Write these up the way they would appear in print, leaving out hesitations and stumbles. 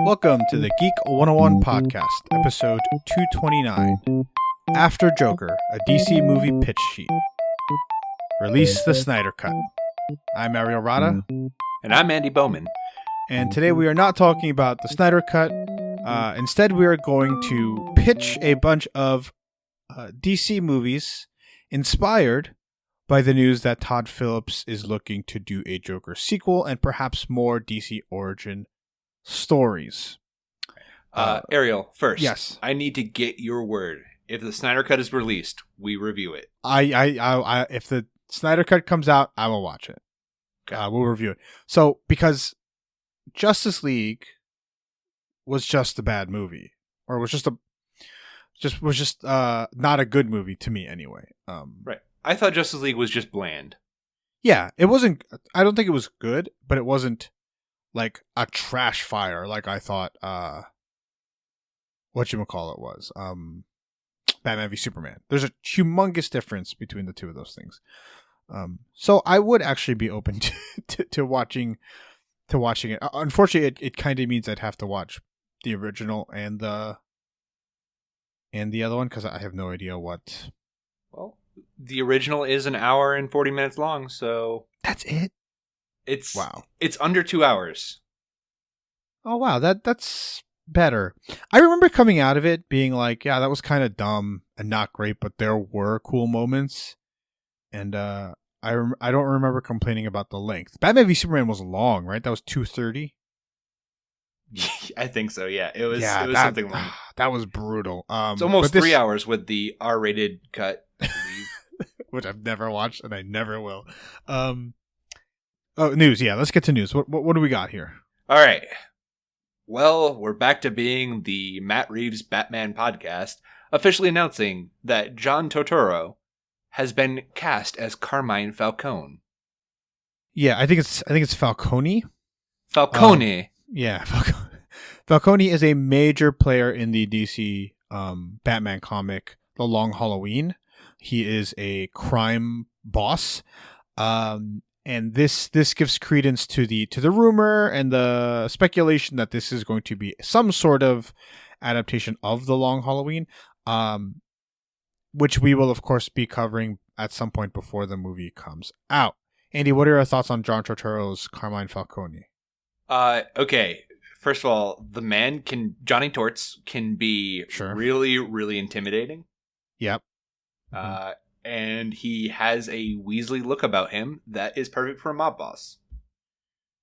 Welcome to the Geek 101 podcast, episode 229, After Joker, a DC movie pitch sheet. Release the Snyder Cut. I'm Ariel Rada. And I'm Andy Bowman. And today we are not talking about the Snyder Cut. Instead, we are going to pitch a bunch of DC movies inspired by the news that Todd Phillips is looking to do a Joker sequel and perhaps more DC origin stories. Ariel, first, yes, I need to get your word. If the Snyder Cut is released, we review it. I if the Snyder Cut comes out, I will watch it. Okay. We'll review it. So, because Justice League was just a bad movie, or was just not a good movie to me anyway. Right. I thought Justice League was just bland. Yeah, it wasn't. I don't think it was good, but it wasn't like a trash fire like I thought. Whatchamacallit was. Batman v Superman. There's a humongous difference between the two of those things. So I would actually be open to watching it. Unfortunately, it kind of means I'd have to watch the original and the other one because I have no idea what. Well, the original is an hour and 40 minutes long, so that's it. Wow. It's under 2 hours. Oh wow, that's better. I remember coming out of it being like, yeah, that was kind of dumb and not great, but there were cool moments. And I don't remember complaining about the length. Batman v Superman was long, right? That was 2:30. I think so. Yeah, it was something long. That was brutal. It's almost 3 hours with the R-rated cut, I believe. Which I've never watched and I never will. News. Yeah, let's get to news. What do we got here? All right. Well, we're back to being the Matt Reeves Batman podcast, officially announcing that John Turturro has been cast as Carmine Falcone. Yeah, I think it's Falcone. Falcone. Yeah, Falcone is a major player in the DC Batman comic, The Long Halloween. He is a crime boss. And this gives credence to the rumor and the speculation that this is going to be some sort of adaptation of The Long Halloween, which we will of course be covering at some point before the movie comes out. Andy, what are your thoughts on John Turturro's Carmine Falcone? Okay. First of all, Johnny Torts can be really, really intimidating. Yep. And he has a Weasley look about him that is perfect for a mob boss.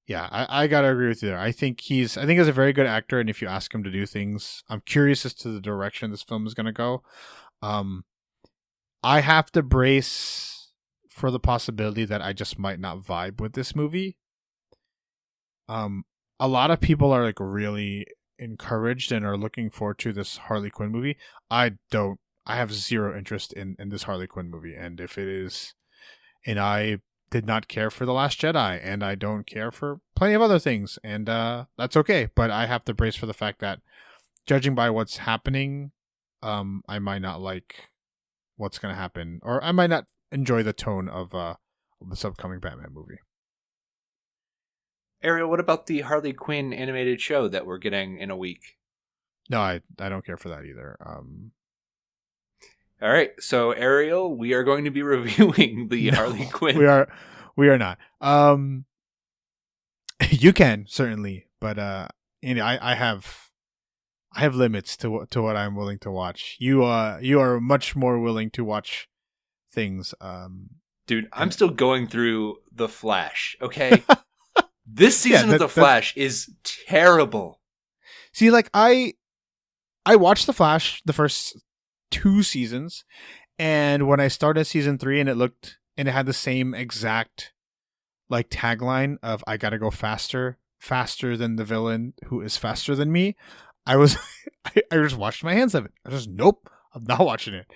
Yeah, I gotta agree with you there. I think he's a very good actor, and if you ask him to do things, I'm curious as to the direction this film is gonna go. I have to brace for the possibility that I just might not vibe with this movie. A lot of people are like really encouraged and are looking forward to this Harley Quinn movie. I don't. I have zero interest in this Harley Quinn movie, and if it is, and I did not care for The Last Jedi, and I don't care for plenty of other things, and that's okay. But I have to brace for the fact that, judging by what's happening, I might not like what's going to happen, or I might not enjoy the tone of this upcoming Batman movie. Ariel, what about the Harley Quinn animated show that we're getting in a week? No, I don't care for that either. All right, so Ariel, we are going to be reviewing the Harley Quinn. We are not. You can certainly, but Andy, I have limits to what I'm willing to watch. You are much more willing to watch things. Dude, I'm still going through The Flash. Okay, this season of The Flash is terrible. See, like I watched The Flash the first 2 seasons, and when I started season 3 and it had the same exact like tagline of I gotta go faster than the villain who is faster than me, I just washed my hands of it. I just nope, I'm not watching it.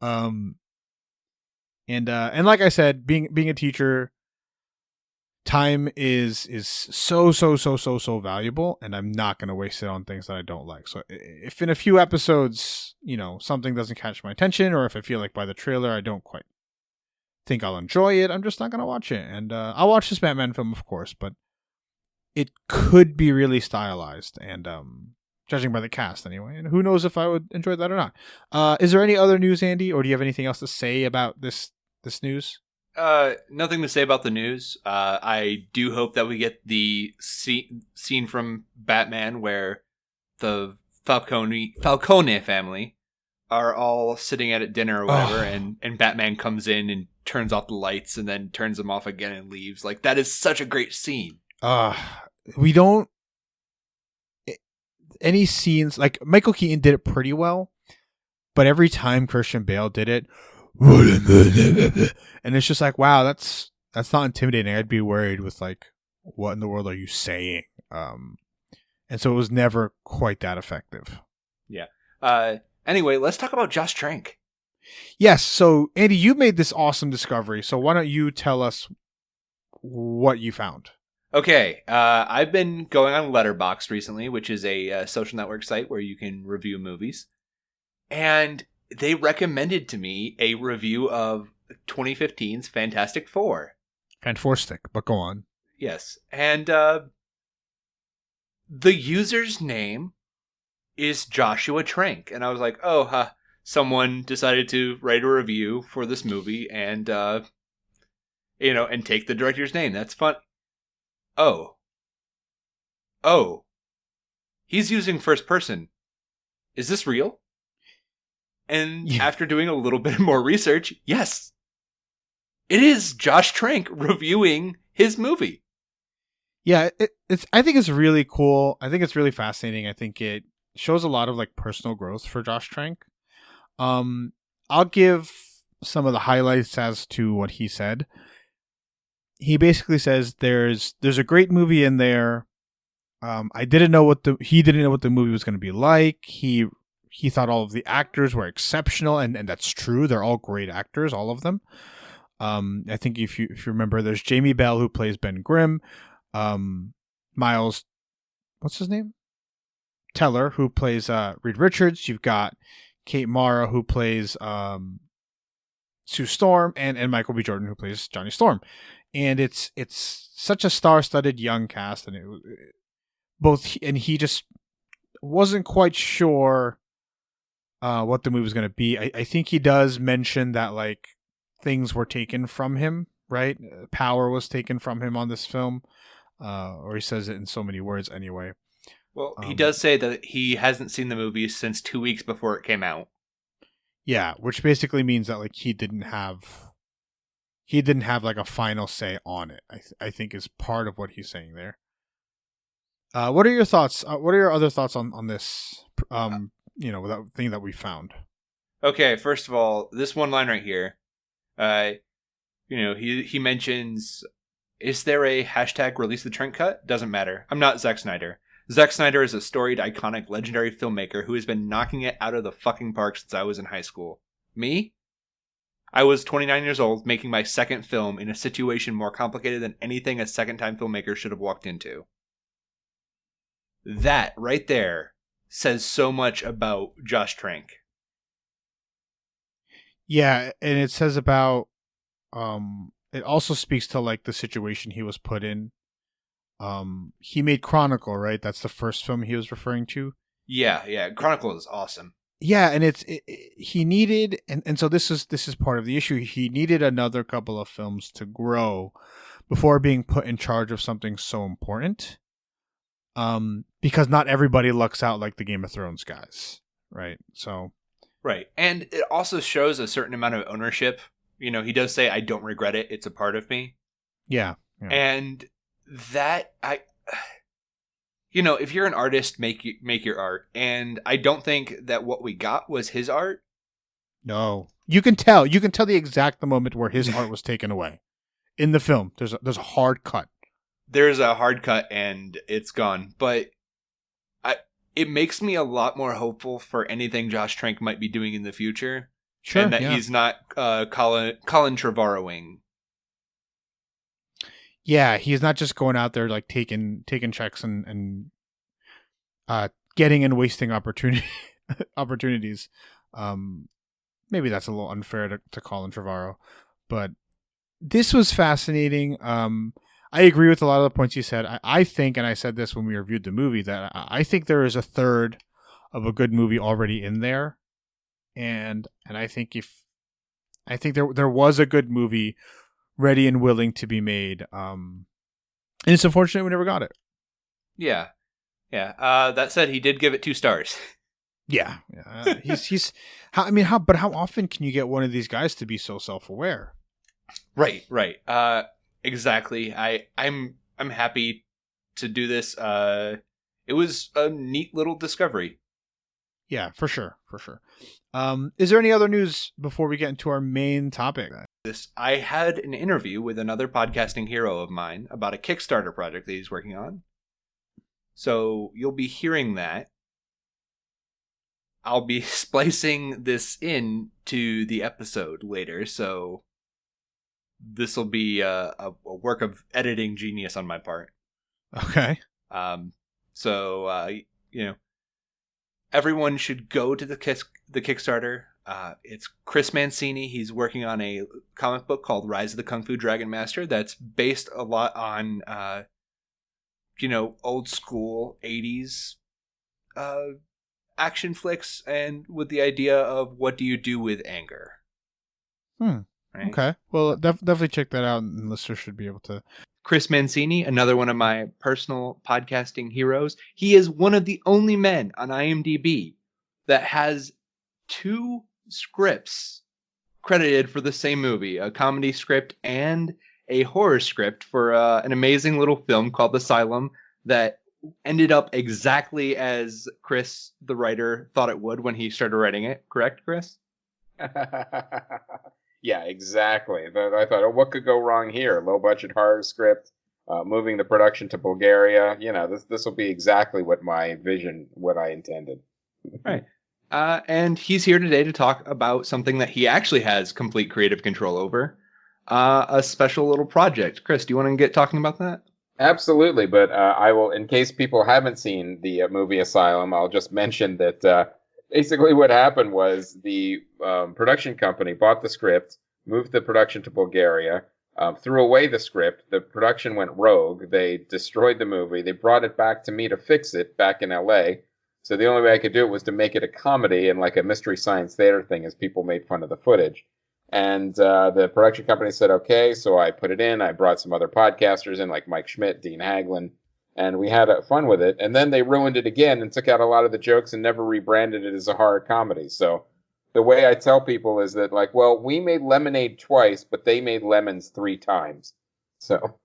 And like I said, being a teacher, time is so valuable, and I'm not going to waste it on things that I don't like. So if in a few episodes, something doesn't catch my attention, or if I feel like by the trailer I don't quite think I'll enjoy it, I'm just not going to watch it. And I'll watch this Batman film, of course, but it could be really stylized, and judging by the cast anyway. And who knows if I would enjoy that or not. Is there any other news, Andy, or do you have anything else to say about this news? Nothing to say about the news. I do hope that we get the scene from Batman where the Falcone family are all sitting at dinner or whatever, and Batman comes in and turns off the lights and then turns them off again and leaves. Like, that is such a great scene. We don't any scenes like Michael Keaton did it pretty well, but every time Christian Bale did it, and it's just like, wow, that's not intimidating. I'd be worried with like, what in the world are you saying? And so it was never quite that effective. Yeah. Anyway, let's talk about Josh Trank. Yes. So Andy, you made this awesome discovery. So why don't you tell us what you found? Okay, I've been going on Letterboxd recently, which is a social network site where you can review movies. And they recommended to me a review of 2015's Fantastic Four. Fantastic, but go on. Yes, and the user's name is Joshua Trank. And I was like, oh, someone decided to write a review for this movie and, and take the director's name. That's fun. Oh, he's using first person. Is this real? And after doing a little bit more research, yes, it is Josh Trank reviewing his movie. Yeah, I think it's really cool. I think it's really fascinating. I think it shows a lot of like personal growth for Josh Trank. I'll give some of the highlights as to what he said. He basically says there's a great movie in there. He didn't know what the movie was going to be like. He thought all of the actors were exceptional, and that's true. They're all great actors, all of them. I think if you remember, there's Jamie Bell who plays Ben Grimm, Miles, what's his name? Teller, who plays Reed Richards. You've got Kate Mara, who plays Sue Storm, and Michael B. Jordan, who plays Johnny Storm. And it's such a star-studded young cast, and he just wasn't quite sure what the movie was going to be. I think he does mention that like things were taken from him, right? Power was taken from him on this film, or he says it in so many words anyway. Well, he does say that he hasn't seen the movie since 2 weeks before it came out. Yeah, which basically means that like he didn't have like a final say on it. I think is part of what he's saying there. What are your thoughts? What are your other thoughts on this? That thing that we found. Okay, first of all, this one line right here. He mentions, is there a hashtag release the Trank cut? Doesn't matter. I'm not Zack Snyder. Zack Snyder is a storied, iconic, legendary filmmaker who has been knocking it out of the fucking park since I was in high school. Me? I was 29 years old, making my second film in a situation more complicated than anything a second-time filmmaker should have walked into. That, right there, says so much about Josh Trank. Yeah, and it says about... it also speaks to, like, the situation he was put in. He made Chronicle, right? That's the first film he was referring to. Yeah. Chronicle is awesome. Yeah, and he needed, and so this is part of the issue. He needed another couple of films to grow before being put in charge of something so important. Because not everybody lucks out like the Game of Thrones guys, right? So, right, and it also shows a certain amount of ownership. He does say, "I don't regret it. It's a part of me." Yeah. And that if you're an artist, make your art. And I don't think that what we got was his art. No, you can tell the exact moment where his art was taken away in the film. There's a hard cut. There's a hard cut and it's gone. But it makes me a lot more hopeful for anything Josh Trank might be doing in the future. Sure, and that he's not Colin Trevorrowing. Yeah, he's not just going out there like taking checks and getting and wasting opportunities. Maybe that's a little unfair to Colin Trevorrow, but this was fascinating. I agree with a lot of the points you said. I think, and I said this when we reviewed the movie, that I think there is a third of a good movie already in there, and I think there was a good movie ready and willing to be made. And it's unfortunate we never got it. Yeah. That said, he did give it 2 stars. Yeah. He's how often can you get one of these guys to be so self-aware? Right. Exactly. I'm happy to do this. It was a neat little discovery. Yeah, for sure. Is there any other news before we get into our main topic? I had an interview with another podcasting hero of mine about a Kickstarter project that he's working on. So you'll be hearing that. I'll be splicing this in to the episode later, so this will be a work of editing genius on my part. Okay. So everyone should go to the Kickstarter. It's Chris Mancini. He's working on a comic book called Rise of the Kung Fu Dragon Master that's based a lot on, old school 80s action flicks, and with the idea of what do you do with anger. Right? Okay. Well, definitely check that out, and listeners should be able to. Chris Mancini, another one of my personal podcasting heroes. He is one of the only men on IMDb that has 2 scripts credited for the same movie, a comedy script and a horror script for an amazing little film called Asylum that ended up exactly as Chris, the writer, thought it would when he started writing it. Correct, Chris? Yeah, exactly. I thought, oh, what could go wrong here? Low budget horror script, moving the production to Bulgaria. This will be exactly what I intended. Right. And he's here today to talk about something that he actually has complete creative control over, a special little project. Chris, do you want to get talking about that? Absolutely, but I will, in case people haven't seen the movie Asylum, I'll just mention that basically what happened was the production company bought the script, moved the production to Bulgaria, threw away the script. The production went rogue. They destroyed the movie. They brought it back to me to fix it back in LA. So the only way I could do it was to make it a comedy and like a Mystery Science Theater thing as people made fun of the footage. And the production company said, okay, so I put it in. I brought some other podcasters in like Mike Schmidt, Dean Haglund, and we had fun with it. And then they ruined it again and took out a lot of the jokes and never rebranded it as a horror comedy. So the way I tell people is that, like, well, we made Lemonade twice, but they made Lemons 3 times. So.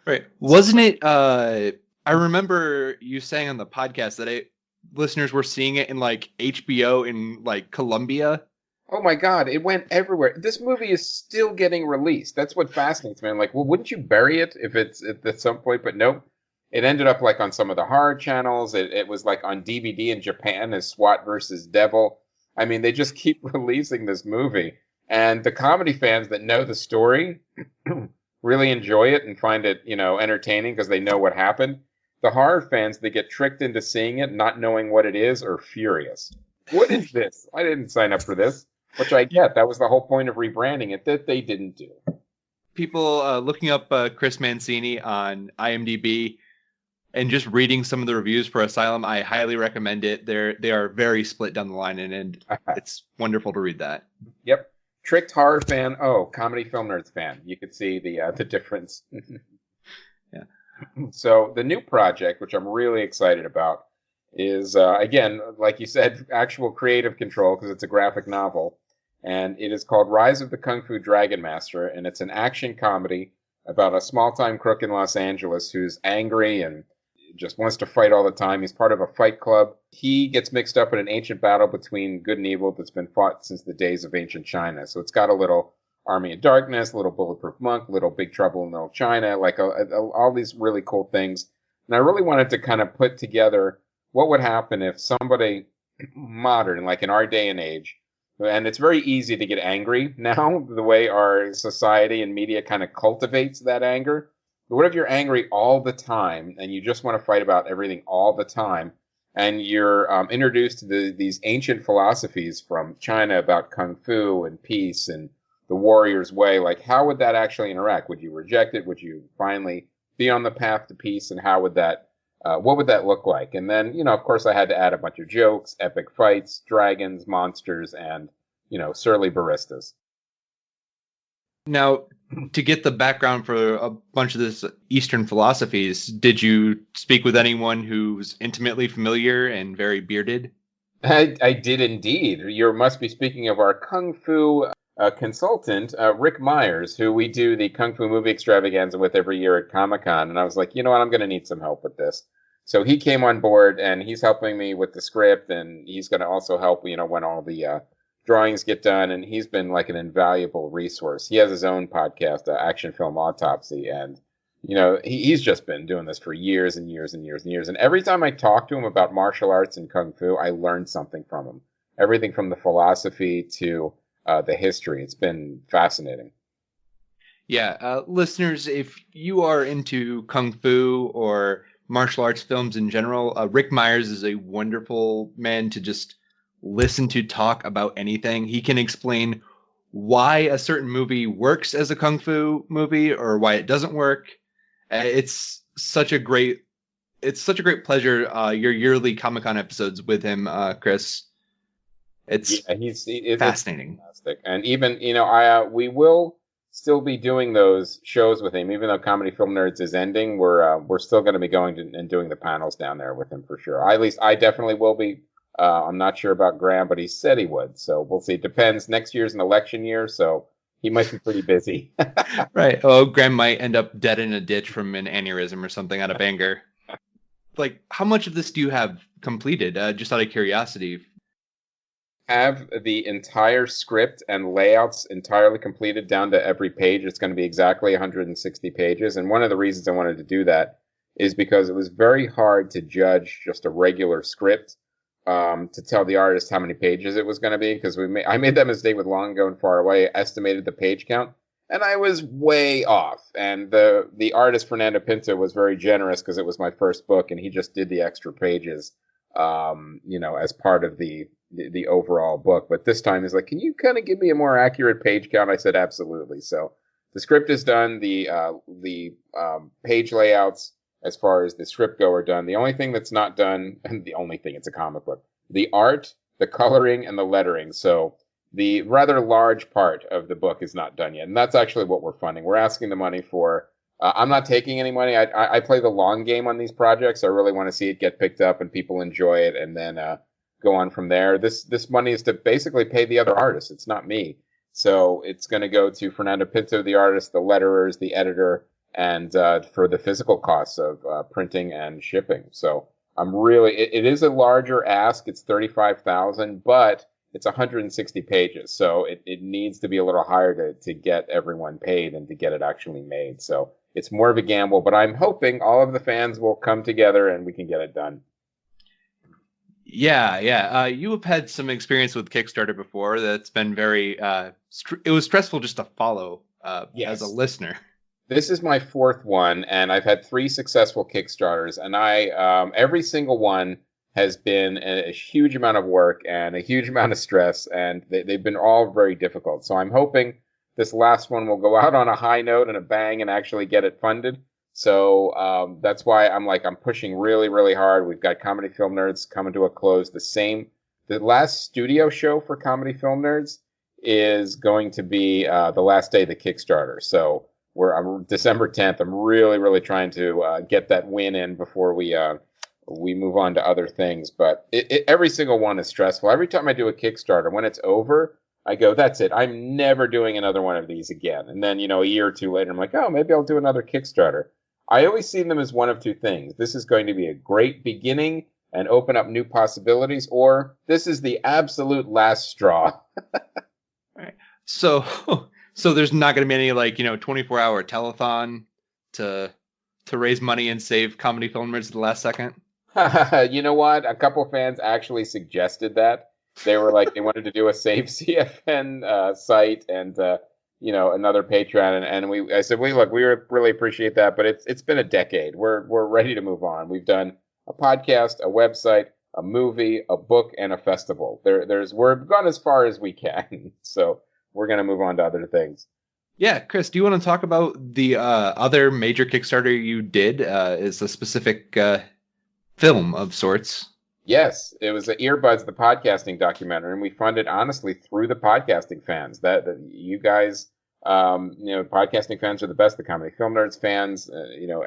Right. Wasn't it, I remember you saying on the podcast that listeners were seeing it in like HBO in like Colombia. Oh my God, it went everywhere. This movie is still getting released. That's what fascinates me. I'm like, well, wouldn't you bury it if it's at some point? But nope. It ended up like on some of the horror channels. It was like on DVD in Japan as SWAT versus Devil. I mean, they just keep releasing this movie. And the comedy fans that know the story really enjoy it and find it, entertaining because they know what happened. The horror fans that get tricked into seeing it, not knowing what it is, are furious. What is this? I didn't sign up for this. Which I get. That was the whole point of rebranding it, that they didn't do. People looking up Chris Mancini on IMDb and just reading some of the reviews for Asylum, I highly recommend it. They are very split down the line, and it's wonderful to read that. Yep. Tricked horror fan. Oh, comedy film nerds fan. You could see the difference. Yeah. So the new project, which I'm really excited about, is, again, like you said, actual creative control because it's a graphic novel. And it is called Rise of the Kung Fu Dragon Master, and it's an action comedy about a small-time crook in Los Angeles who's angry and just wants to fight all the time. He's part of a fight club. He gets mixed up in an ancient battle between good and evil that's been fought since the days of ancient China. So it's got a little Army of Darkness, a little Bulletproof Monk, a little Big Trouble in Little China, like all these really cool things. And I really wanted to kind of put together what would happen if somebody modern, like in our day and age, and it's very easy to get angry now, the way our society and media kind of cultivates that anger. But what if you're angry all the time and you just want to fight about everything all the time, and you're introduced to these ancient philosophies from China about kung fu and peace and the warrior's way? Like, how would that actually interact? Would you reject it? Would you finally be on the path to peace, and how would that what would that look like? And then, of course, I had to add a bunch of jokes, epic fights, dragons, monsters, and, surly baristas. Now, to get the background for a bunch of this Eastern philosophies, did you speak with anyone who's intimately familiar and very bearded? I did indeed. You must be speaking of our Kung Fu consultant, Rick Myers, who we do the Kung Fu movie extravaganza with every year at Comic-Con. And I was like, you know what, I'm going to need some help with this. So he came on board, and he's helping me with the script, and he's going to also help, when all the drawings get done. And he's been like an invaluable resource. He has his own podcast, Action Film Autopsy, and he's just been doing this for years and years and years and years. And every time I talk to him about martial arts and kung fu, I learn something from him. Everything from the philosophy to the history. It's been fascinating. Yeah, listeners, if you are into kung fu or martial arts films in general, Rick Myers is a wonderful man to just listen to talk about anything. He can explain why a certain movie works as a kung fu movie or why it doesn't work. It's such a great pleasure. Your yearly Comic-Con episodes with him, Chris. It's fascinating. It's fantastic. And even, we will still be doing those shows with him, even though Comedy Film Nerds is ending. We're still going to be going and doing the panels down there with him for sure. At least I definitely will be. I'm not sure about Graham, but he said he would. So we'll see. It depends. Next year's an election year, so he might be pretty busy. Right. Oh, Graham might end up dead in a ditch from an aneurysm or something out of anger. Like, how much of this do you have completed? Just out of curiosity. Have the entire script and layouts entirely completed down to every page. It's going to be exactly 160 pages. And one of the reasons I wanted to do that is because it was very hard to judge just a regular script. To tell the artist how many pages it was going to be, because I made that mistake with Long Ago and Far Away. I estimated the page count, and I was way off. And the artist Fernando Pinto was very generous because it was my first book, and he just did the extra pages, as part of the overall book. But this time he's like, "Can you kind of give me a more accurate page count?" I said, "Absolutely." So the script is done. The page layouts, as far as the script go, are done. The only thing that's not done, and the only thing, it's a comic book, the art, the coloring, and the lettering. So the rather large part of the book is not done yet. And that's actually what we're funding. We're asking the money for, I'm not taking any money. I play the long game on these projects. I really want to see it get picked up and people enjoy it, and then go on from there. This money is to basically pay the other artists. It's not me. So it's going to go to Fernando Pinto, the artist, the letterers, the editor, and for the physical costs of printing and shipping. So it is a larger ask. It's $35,000, but it's 160 pages. So it needs to be a little higher to get everyone paid and to get it actually made. So it's more of a gamble, but I'm hoping all of the fans will come together and we can get it done. Yeah. You have had some experience with Kickstarter before. That's been very, it was stressful just to follow Yes. as a listener. This is my fourth one, and I've had 3 successful Kickstarters, and every single one has been a huge amount of work and a huge amount of stress, and they've been all very difficult. So I'm hoping this last one will go out on a high note and a bang and actually get it funded. So that's why I'm pushing really, really hard. We've got Comedy Film Nerds coming to a close. The last studio show for Comedy Film Nerds is going to be the last day of the Kickstarter. So I'm December 10th. I'm really, really trying to get that win in before we move on to other things. But every single one is stressful. Every time I do a Kickstarter, when it's over, I go, that's it. I'm never doing another one of these again. And then, a year or two later, I'm like, oh, maybe I'll do another Kickstarter. I always see them as one of two things. This is going to be a great beginning and open up new possibilities, or this is the absolute last straw. Right. So there's not going to be any 24-hour telethon to raise money and save Comedy Film Nerds at the last second. You know what? A couple fans actually suggested that. They were like, they wanted to do a Save CFN site and another Patreon, and I said, we really appreciate that, but it's been a decade. We're ready to move on. We've done a podcast, a website, a movie, a book, and a festival. We've gone as far as we can, so we're going to move on to other things. Yeah, Chris, do you want to talk about the other major Kickstarter you did? Is a specific film of sorts. Yes, it was Earbuds, the podcasting documentary, and we funded honestly through the podcasting fans. That you guys, podcasting fans are the best. The Comedy Film Nerds fans,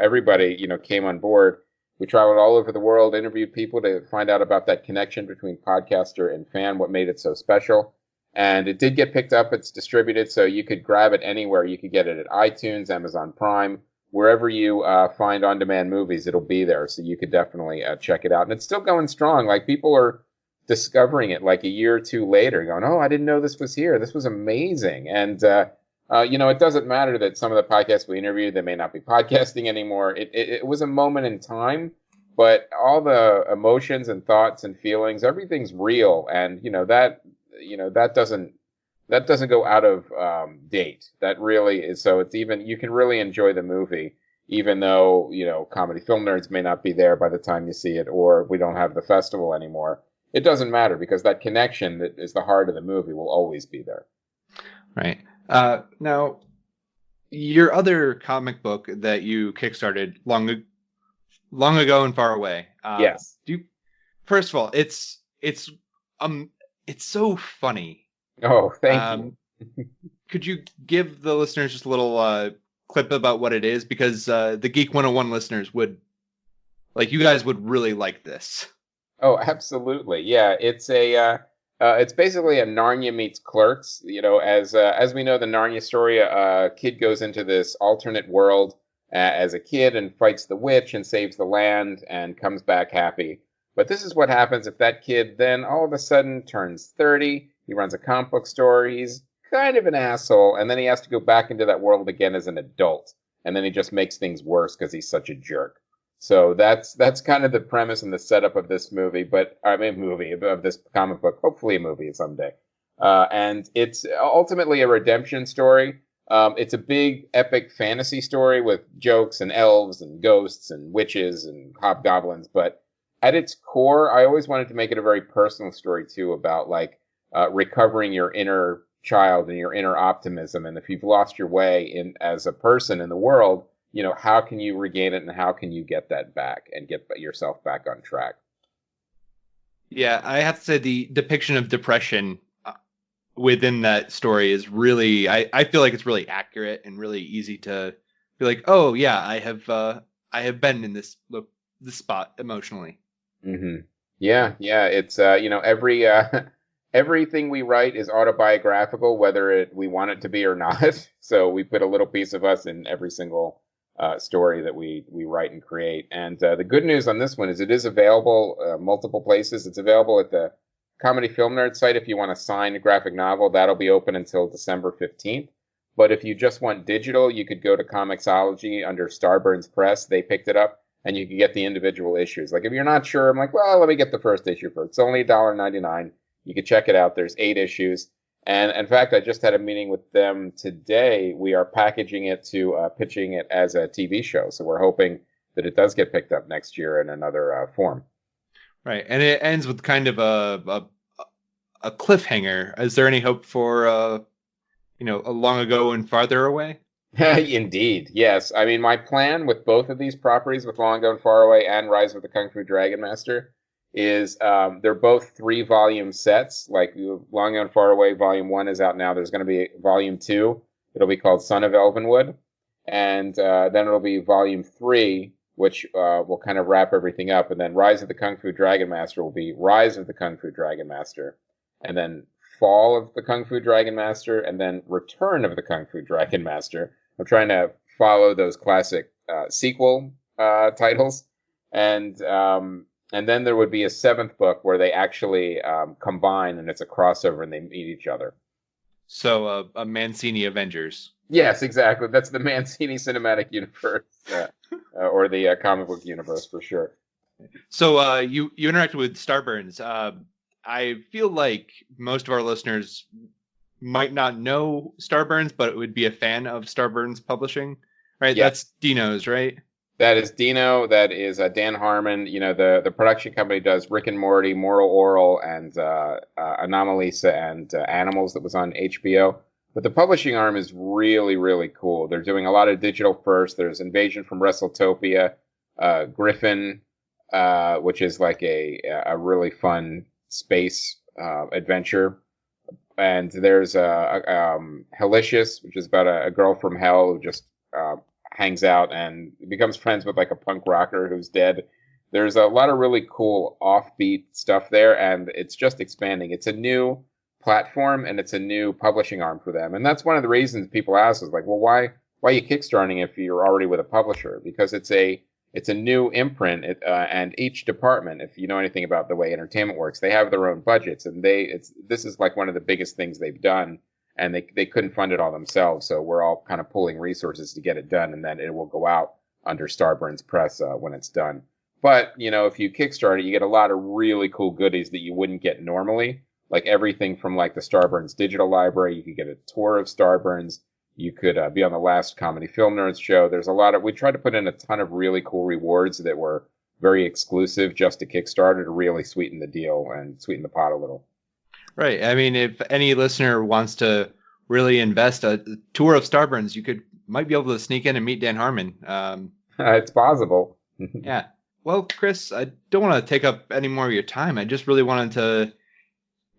everybody, came on board. We traveled all over the world, interviewed people to find out about that connection between podcaster and fan, what made it so special. And it did get picked up. It's distributed, so you could grab it anywhere. You could get it at iTunes, Amazon Prime, wherever you find on-demand movies, it'll be there. So you could definitely check it out. And it's still going strong. Like people are discovering it like a year or two later, going, "Oh, I didn't know this was here. This was amazing." And it doesn't matter that some of the podcasts we interviewed, they may not be podcasting anymore. It was a moment in time, but all the emotions and thoughts and feelings, everything's real. And that doesn't go out of date. That really is. So it's even, you can really enjoy the movie, even though, Comedy Film Nerds may not be there by the time you see it, or we don't have the festival anymore. It doesn't matter because that connection that is the heart of the movie will always be there. Right. Now, your other comic book that you kickstarted long ago and far away. Yes. First of all, it's so funny. Oh, thank you. Could you give the listeners just a little clip about what it is? Because the Geek 101 listeners you guys would really like this. Oh, absolutely. Yeah, it's basically a Narnia meets Clerks. As we know, the Narnia story, a kid goes into this alternate world as a kid and fights the witch and saves the land and comes back happy. But this is what happens if that kid then all of a sudden turns 30. He runs a comic book store. He's kind of an asshole, and then he has to go back into that world again as an adult, and then he just makes things worse because he's such a jerk. So that's kind of the premise and the setup of this movie, of this comic book. Hopefully, a movie someday. And it's ultimately a redemption story. It's a big epic fantasy story with jokes and elves and ghosts and witches and hobgoblins, but at its core, I always wanted to make it a very personal story too, about recovering your inner child and your inner optimism. And if you've lost your way as a person in the world, how can you regain it and how can you get that back and get yourself back on track? Yeah, I have to say the depiction of depression within that story is really, I feel like it's really accurate and really easy to be like, oh yeah, I have been in this spot emotionally. Mm-hmm. Yeah. It's everything we write is autobiographical, whether we want it to be or not. So we put a little piece of us in every single story that we write and create. And the good news on this one is it is available multiple places. It's available at the Comedy Film Nerd site if you want to sign a graphic novel. That'll be open until December 15th. But if you just want digital, you could go to Comixology under Starburns Press. They picked it up, and you can get the individual issues. Like if you're not sure, I'm like, well, let me get the first issue first. It's only $1.99. You can check it out. There's 8 issues. And in fact, I just had a meeting with them today. We are packaging it to pitching it as a TV show. So we're hoping that it does get picked up next year in another form. Right. And it ends with kind of a cliffhanger. Is there any hope for, a long ago and farther away? Indeed. Yes. I mean, my plan with both of these properties, with Long Ago and Far Away and Rise of the Kung Fu Dragon Master, is they're both 3-volume sets. Like Long Ago and Far Away, Volume 1 is out now. There's going to be Volume 2. It'll be called Son of Elvenwood. And then it'll be Volume 3, which will kind of wrap everything up. And then Rise of the Kung Fu Dragon Master will be Rise of the Kung Fu Dragon Master. And then Fall of the Kung Fu Dragon Master. And then Return of the Kung Fu Dragon Master. I'm trying to follow those classic sequel titles. And then there would be a 7th book where they actually combine, and it's a crossover, and they meet each other. So a Mancini Avengers. Yes, exactly. That's the Mancini Cinematic Universe, or the comic book universe for sure. So you interacted with Starburns. I feel like most of our listeners might not know Starburns, but would be a fan of Starburns Publishing, right? Yes. That's Dino's, right? That is Dino. That is Dan Harmon. The production company does Rick and Morty, Moral Oral, and Anomalisa and Animals that was on HBO. But the publishing arm is really, really cool. They're doing a lot of digital first. There's Invasion from WrestleTopia, Griffin, which is like a really fun space adventure. And there's Helicious, which is about a girl from hell who just hangs out and becomes friends with like a punk rocker who's dead. There's a lot of really cool offbeat stuff there, and it's just expanding. It's a new platform and it's a new publishing arm for them. And that's one of the reasons people ask is like, well, why are you kickstarting if you're already with a publisher? Because it's a new imprint, and each department, if you know anything about the way entertainment works, they have their own budgets, and this is like one of the biggest things they've done, and they couldn't fund it all themselves, so we're all kind of pulling resources to get it done, and then it will go out under Starburns Press when it's done. But if you kickstart it, you get a lot of really cool goodies that you wouldn't get normally, like everything from like the Starburns digital library. You could get a tour of Starburns. You could be on the last Comedy Film Nerds show. There's we tried to put in a ton of really cool rewards that were very exclusive just to Kickstarter to really sweeten the deal and sweeten the pot a little. Right. I mean, if any listener wants to really invest, a tour of Starburns, might be able to sneak in and meet Dan Harmon. It's possible. Yeah. Well, Chris, I don't want to take up any more of your time. I just really wanted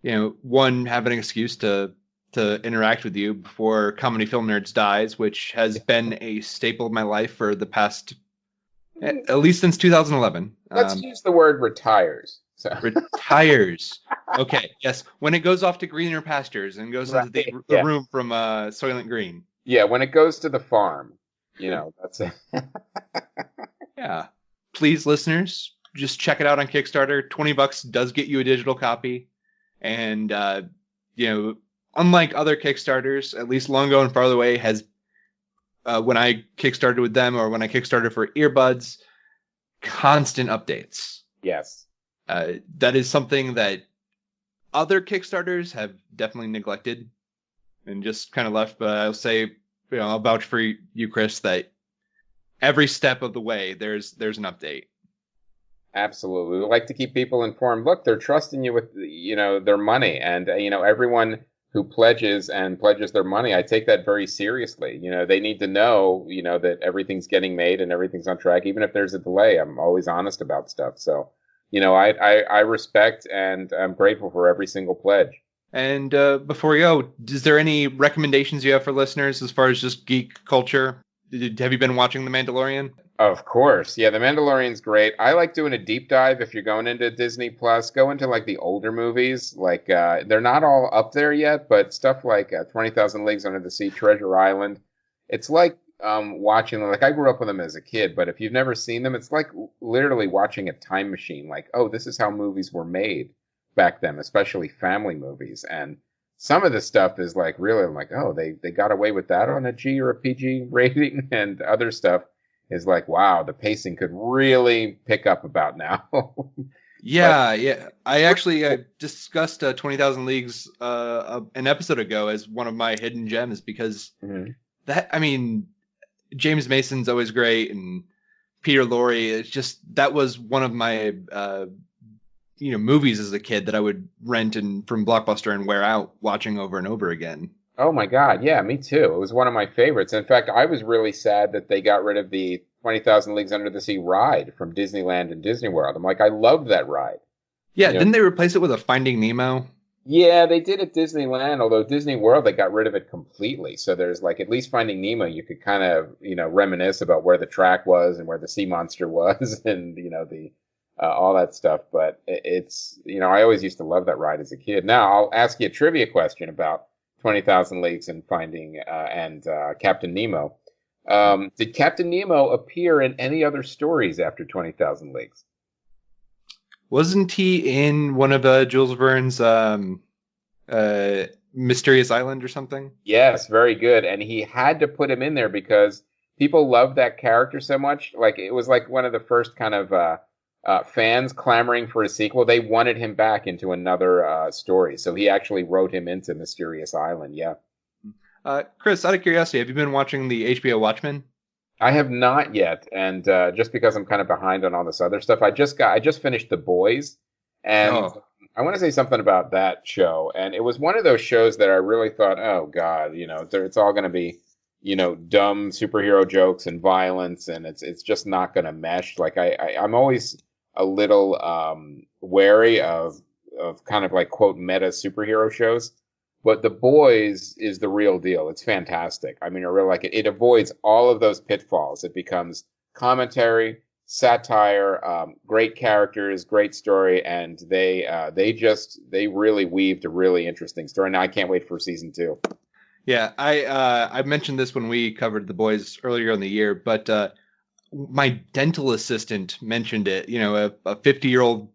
to, one, have an excuse to interact with you before Comedy Film Nerds dies, which has been a staple of my life for the past, at least since 2011. Let's use the word retires. So. Retires. Okay. Yes. When it goes off to greener pastures and goes into the room from Soylent Green. Yeah. When it goes to the farm, that's it. Yeah. Please, listeners, just check it out on Kickstarter. $20 does get you a digital copy. And, unlike other Kickstarters, at least Long Go and Farther Away has, when I Kickstarted with them or when I Kickstarted for Earbuds, constant updates. Yes. That is something that other Kickstarters have definitely neglected and just kind of left. But I'll say, I'll vouch for you, Chris, that every step of the way there's an update. Absolutely. We like to keep people informed. Look, they're trusting you with, their money. And, everyone who pledges their money, I take that very seriously. They need to know, that everything's getting made and everything's on track. Even if there's a delay, I'm always honest about stuff. So, I respect and I'm grateful for every single pledge. And before we go, is there any recommendations you have for listeners as far as just geek culture? Have you been watching The Mandalorian? Of course. Yeah, The Mandalorian's great. I like doing a deep dive. If you're going into Disney Plus, go into like the older movies. Like they're not all up there yet, but stuff like 20,000 Leagues Under the Sea, Treasure Island. It's like watching, like I grew up with them as a kid, but if you've never seen them, it's like literally watching a time machine. Like, oh, this is how movies were made back then, especially family movies. And some of the stuff is like really, I'm like, oh, they got away with that on a G or a PG rating, and other stuff is like, wow, the pacing could really pick up about now. Yeah. I actually discussed 20,000 Leagues an episode ago as one of my hidden gems because James Mason's always great, and Peter Lorre. It's just that was one of my movies as a kid that I would rent from Blockbuster and wear out watching over and over again. Oh my God. Yeah, me too. It was one of my favorites. In fact, I was really sad that they got rid of the 20,000 Leagues Under the Sea ride from Disneyland and Disney World. I'm like, I loved that ride. Yeah. Didn't they replace it with a Finding Nemo? Yeah, they did at Disneyland, although Disney World, they got rid of it completely. So there's like, at least Finding Nemo, you could kind of, reminisce about where the track was and where the sea monster was and, the all that stuff. But it's, I always used to love that ride as a kid. Now, I'll ask you a trivia question about 20,000 Leagues and Finding and Captain Nemo. Did Captain Nemo appear in any other stories after 20,000 Leagues? Wasn't he in one of Jules Verne's Mysterious Island or something? Yes, very good. And he had to put him in there because people loved that character so much. Like, it was like one of the first kind of fans clamoring for a sequel. They wanted him back into another story. So he actually wrote him into Mysterious Island. Yeah. Chris, out of curiosity, have you been watching the HBO Watchmen? I have not yet, and just because I'm kind of behind on all this other stuff, I just finished The Boys, and I want to say something about that show, and it was one of those shows that I really thought, oh God, it's all going to be, dumb superhero jokes and violence, and it's just not going to mesh. Like I'm always a little wary of kind of like quote meta superhero shows, but The Boys is the real deal. It's fantastic. I mean, I really like it. It avoids all of those pitfalls. It becomes commentary, satire, great characters, great story, and they really weaved a really interesting story. And I can't wait for season 2. Yeah, I mentioned this when we covered The Boys earlier in the year, but my dental assistant mentioned it. A 50-year-old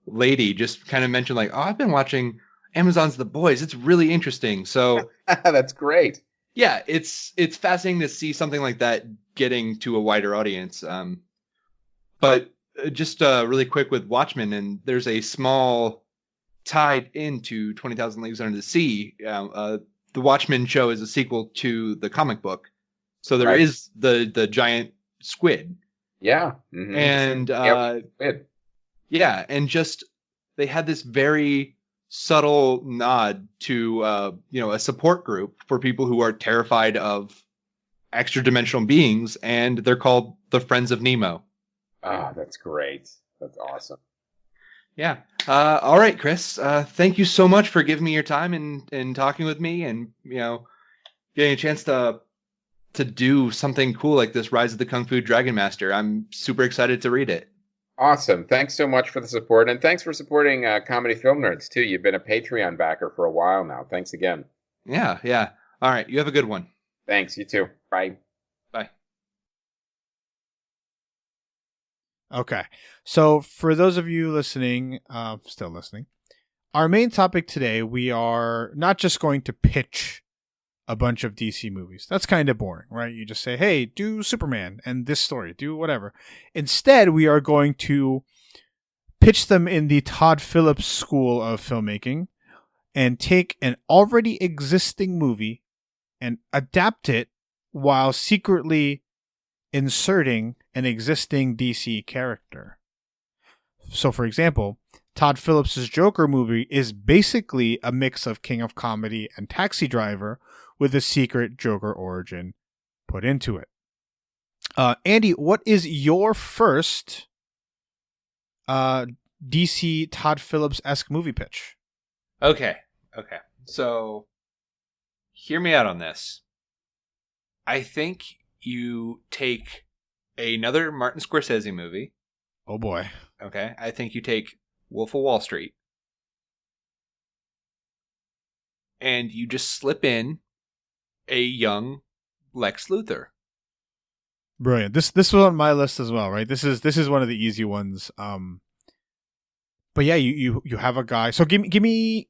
lady just kind of mentioned like, "Oh, I've been watching Amazon's The Boys. It's really interesting." So that's great. Yeah, it's fascinating to see something like that getting to a wider audience. But just really quick with Watchmen, and there's a small tied into 20,000 Leagues Under the Sea. The Watchmen show is a sequel to the comic book, so there is the giant squid. Yeah, and squid. Yeah, and just they had this very subtle nod to a support group for people who are terrified of extra dimensional beings, and they're called the Friends of Nemo. Ah, that's great. That's awesome. Yeah. All right, Chris. Thank you so much for giving me your time and talking with me, and getting a chance to do something cool like this Rise of the Kung Fu Dragon Master. I'm super excited to read it. Awesome. Thanks so much for the support, and thanks for supporting Comedy Film Nerds too. You've been a Patreon backer for a while now. Thanks again. Yeah. All right. You have a good one. Thanks. You too. Bye. Bye. Okay. So for those of you listening, still listening, our main topic today, we are not just going to pitch a bunch of DC movies. That's kind of boring, right? You just say, hey, do Superman and this story, do whatever. Instead, we are going to pitch them in the Todd Phillips school of filmmaking and take an already existing movie and adapt it while secretly inserting an existing DC character. So, for example, Todd Phillips' Joker movie is basically a mix of King of Comedy and Taxi Driver with a secret Joker origin put into it. Andy, what is your first DC Todd Phillips-esque movie pitch? Okay. So, hear me out on this. I think you take another Martin Scorsese movie. Oh boy. Okay. I think you take Wolf of Wall Street. And you just slip in a young Lex Luthor. Brilliant. This was on my list as well, right? This is one of the easy ones. But yeah, you have a guy. So give me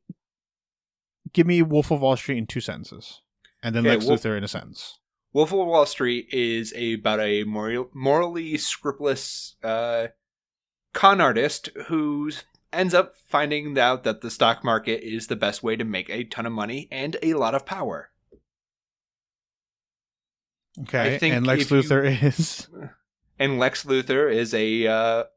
Wolf of Wall Street in 2 sentences, and then Lex Luthor in a sentence. Wolf of Wall Street is about a morally scrupulous con artist who ends up finding out that the stock market is the best way to make a ton of money and a lot of power. Okay, and Lex Luthor is? And Lex Luthor is a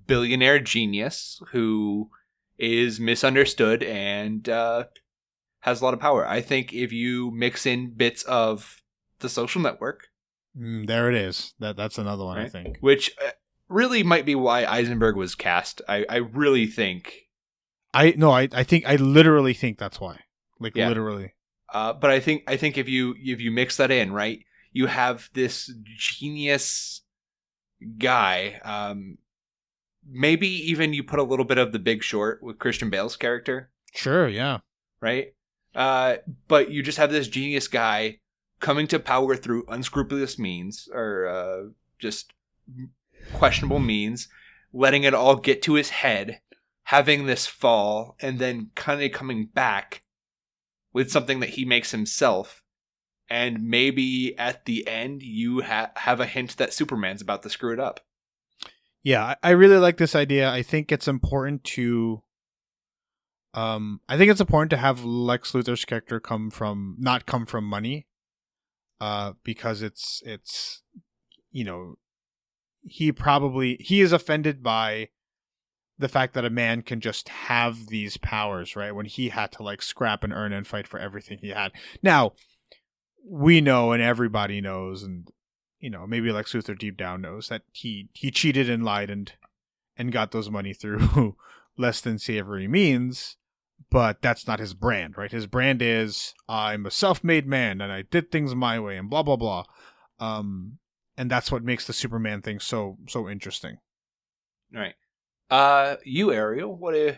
billionaire genius who is misunderstood and has a lot of power. I think if you mix in bits of The Social Network. There it is. That's another one, right? I think. Which really might be why Eisenberg was cast. I really think. I literally think that's why. Literally. But I think if you mix that in, right, you have this genius guy. Maybe even you put a little bit of The Big Short with Christian Bale's character. Sure, yeah. Right? But you just have this genius guy coming to power through unscrupulous means or just questionable means, letting it all get to his head, having this fall, and then kind of coming back with something that he makes himself. And maybe at the end, you have a hint that Superman's about to screw it up. Yeah, I really like this idea. I think it's important to... I think it's important to have Lex Luthor's character not come from money. Because it's he is offended by the fact that a man can just have these powers, right? When he had to like scrap and earn and fight for everything he had. Now, we know and everybody knows, and maybe Lex Luthor deep down knows that he cheated and lied and got those money through less than savory means, but that's not his brand, right? His brand is I'm a self-made man and I did things my way and blah blah blah. And that's what makes the Superman thing so interesting. All right. You, Ariel, what do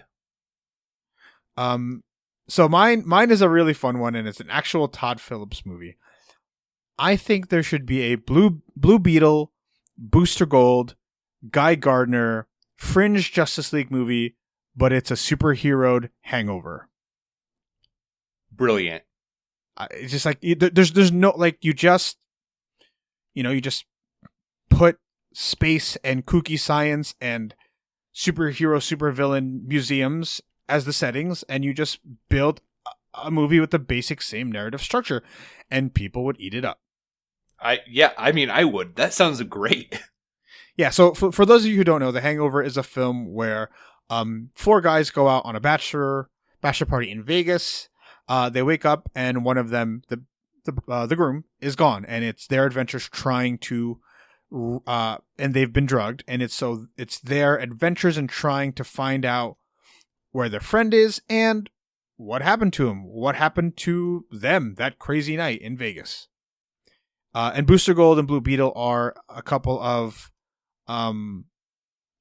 you... So mine is a really fun one, and it's an actual Todd Phillips movie. I think there should be a Blue Beetle, Booster Gold, Guy Gardner, Fringe Justice League movie, but it's a superheroed Hangover. Brilliant. It's just like there's no like you just put space and kooky science and superhero supervillain museums as the settings, and you just build a movie with the basic same narrative structure, and people would eat it up. I would. That sounds great. Yeah, so for those of you who don't know, The Hangover is a film where 4 guys go out on a bachelor party in Vegas. They wake up and one of them, the groom, is gone, and it's their adventures trying to and they've been drugged, and it's their adventures and trying to find out where their friend is and what happened to him, what happened to them that crazy night in Vegas. And Booster Gold and Blue Beetle are a couple of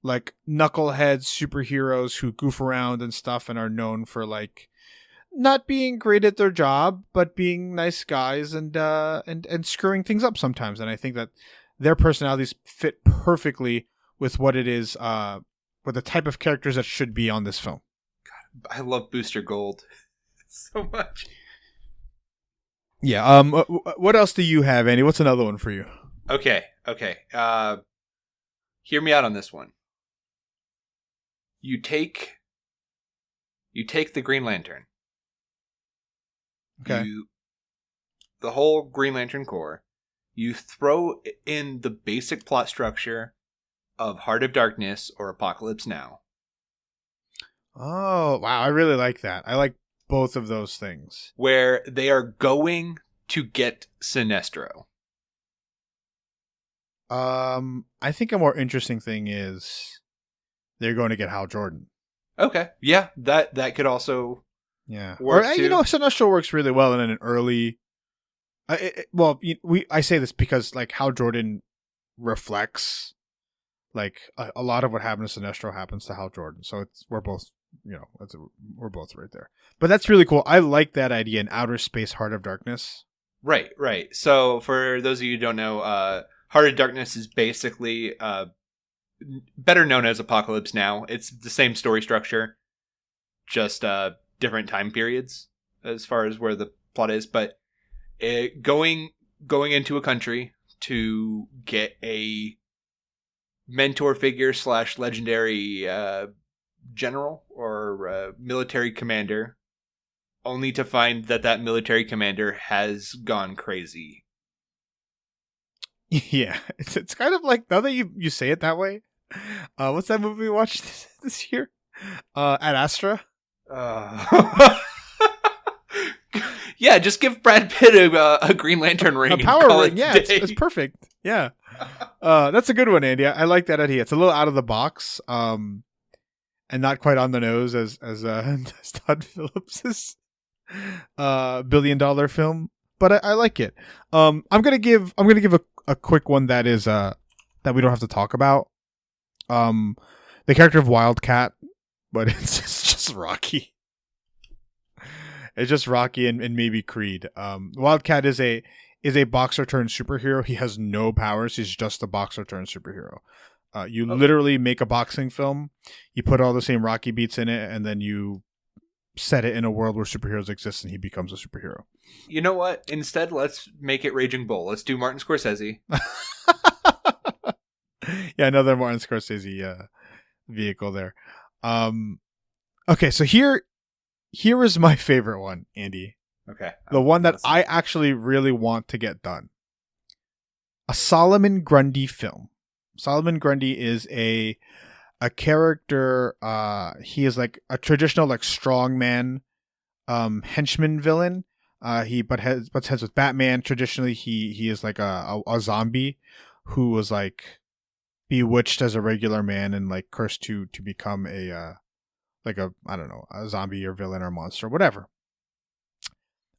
like knucklehead superheroes who goof around and stuff and are known for like not being great at their job, but being nice guys and screwing things up sometimes. And I think that their personalities fit perfectly with what it is, with the type of characters that should be on this film. God, I love Booster Gold so much. Yeah. What else do you have, Andy? What's another one for you? Okay. Hear me out on this one. You take the Green Lantern. Okay. The whole Green Lantern Corps. You throw in the basic plot structure of Heart of Darkness or Apocalypse Now. Oh, wow. I really like that. I like both of those things. Where they are going to get Sinestro. I think a more interesting thing is they're going to get Hal Jordan. Okay. Yeah, that could also work too. Sinestro works really well in an early... I say this because like Hal Jordan reflects like a lot of what happened to Sinestro happens to Hal Jordan. So we're both right there. But that's really cool. I like that idea in Outer Space Heart of Darkness. Right. So for those of you who don't know, Heart of Darkness is basically better known as Apocalypse Now. It's the same story structure, just different time periods as far as where the plot is. But going into a country to get a mentor figure / legendary general or military commander, only to find that military commander has gone crazy. Yeah, it's kind of like, now that you say it that way, what's that movie we watched this year? Ad Astra? Yeah, just give Brad Pitt a Green Lantern ring. A power ring, yeah, it's perfect. Yeah. That's a good one, Andy. I like that idea. It's a little out of the box, and not quite on the nose as Todd Phillips' $1 billion film, but I like it. I'm gonna give a quick one that is that we don't have to talk about. The character of Wildcat, but it's just Rocky. It's just Rocky and maybe Creed. Wildcat is a boxer turned superhero. He has no powers. He's just a boxer turned superhero. Literally make a boxing film. You put all the same Rocky beats in it, and then you set it in a world where superheroes exist, and he becomes a superhero. You know what? Instead, let's make it Raging Bull. Let's do Martin Scorsese. Yeah, another Martin Scorsese vehicle there. Okay, so here is my favorite one, Andy. Okay. The one that I actually really want to get done. A Solomon Grundy film. Solomon Grundy is a a character. He is like a traditional like strongman henchman villain. He butts heads with Batman. Traditionally, he is like a zombie who was like bewitched as a regular man and like cursed to become a like a I don't know, a zombie or villain or monster, whatever.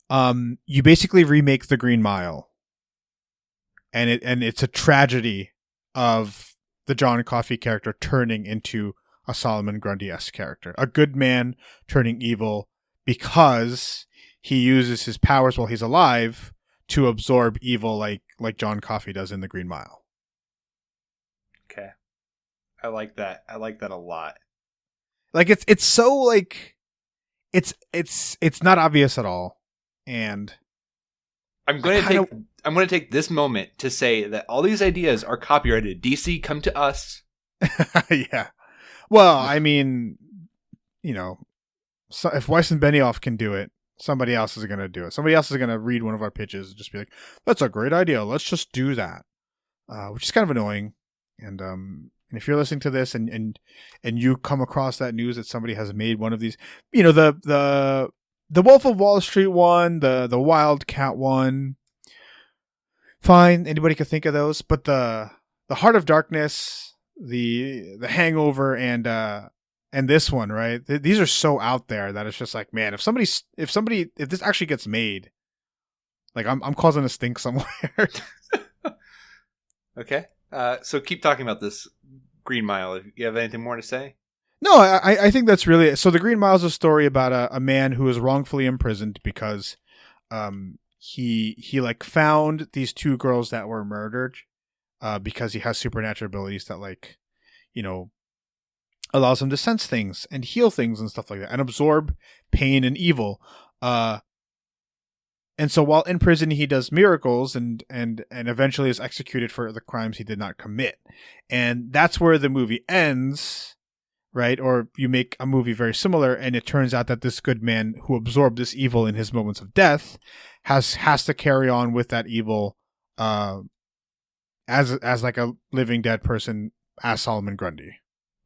You basically remake the Green Mile, and it's a tragedy of the John Coffey character turning into a Solomon Grundy-esque character, a good man turning evil because he uses his powers while he's alive to absorb evil, like John Coffey does in the Green Mile. Okay, I like that. I like that a lot. Like it's so like it's not obvious at all, and I'm going to take this moment to say that all these ideas are copyrighted. DC, come to us. yeah. Well, I mean, you know, so if Weiss and Benioff can do it, somebody else is going to do it. Somebody else is going to read one of our pitches and just be like, "That's a great idea. Let's just do that," which is kind of annoying. And if you're listening to this and you come across that news that somebody has made one of these, you know, the Wolf of Wall Street one, the Wildcat one, fine, anybody could think of those, but the Heart of Darkness, the Hangover, and this one, right? These are so out there that it's just like, man, if this actually gets made, like I'm causing a stink somewhere. Okay. So keep talking about this Green Mile. If you have anything more to say? No, I think that's really so. The Green Mile is a story about a man who is wrongfully imprisoned because he like found these two girls that were murdered because he has supernatural abilities that, like, you know, allows him to sense things and heal things and stuff like that and absorb pain and evil. And so while in prison, he does miracles and eventually is executed for the crimes he did not commit. And that's where the movie ends, right? Or you make a movie very similar, and it turns out that this good man who absorbed this evil in his moments of death has to carry on with that evil as like a living dead person, as Solomon Grundy.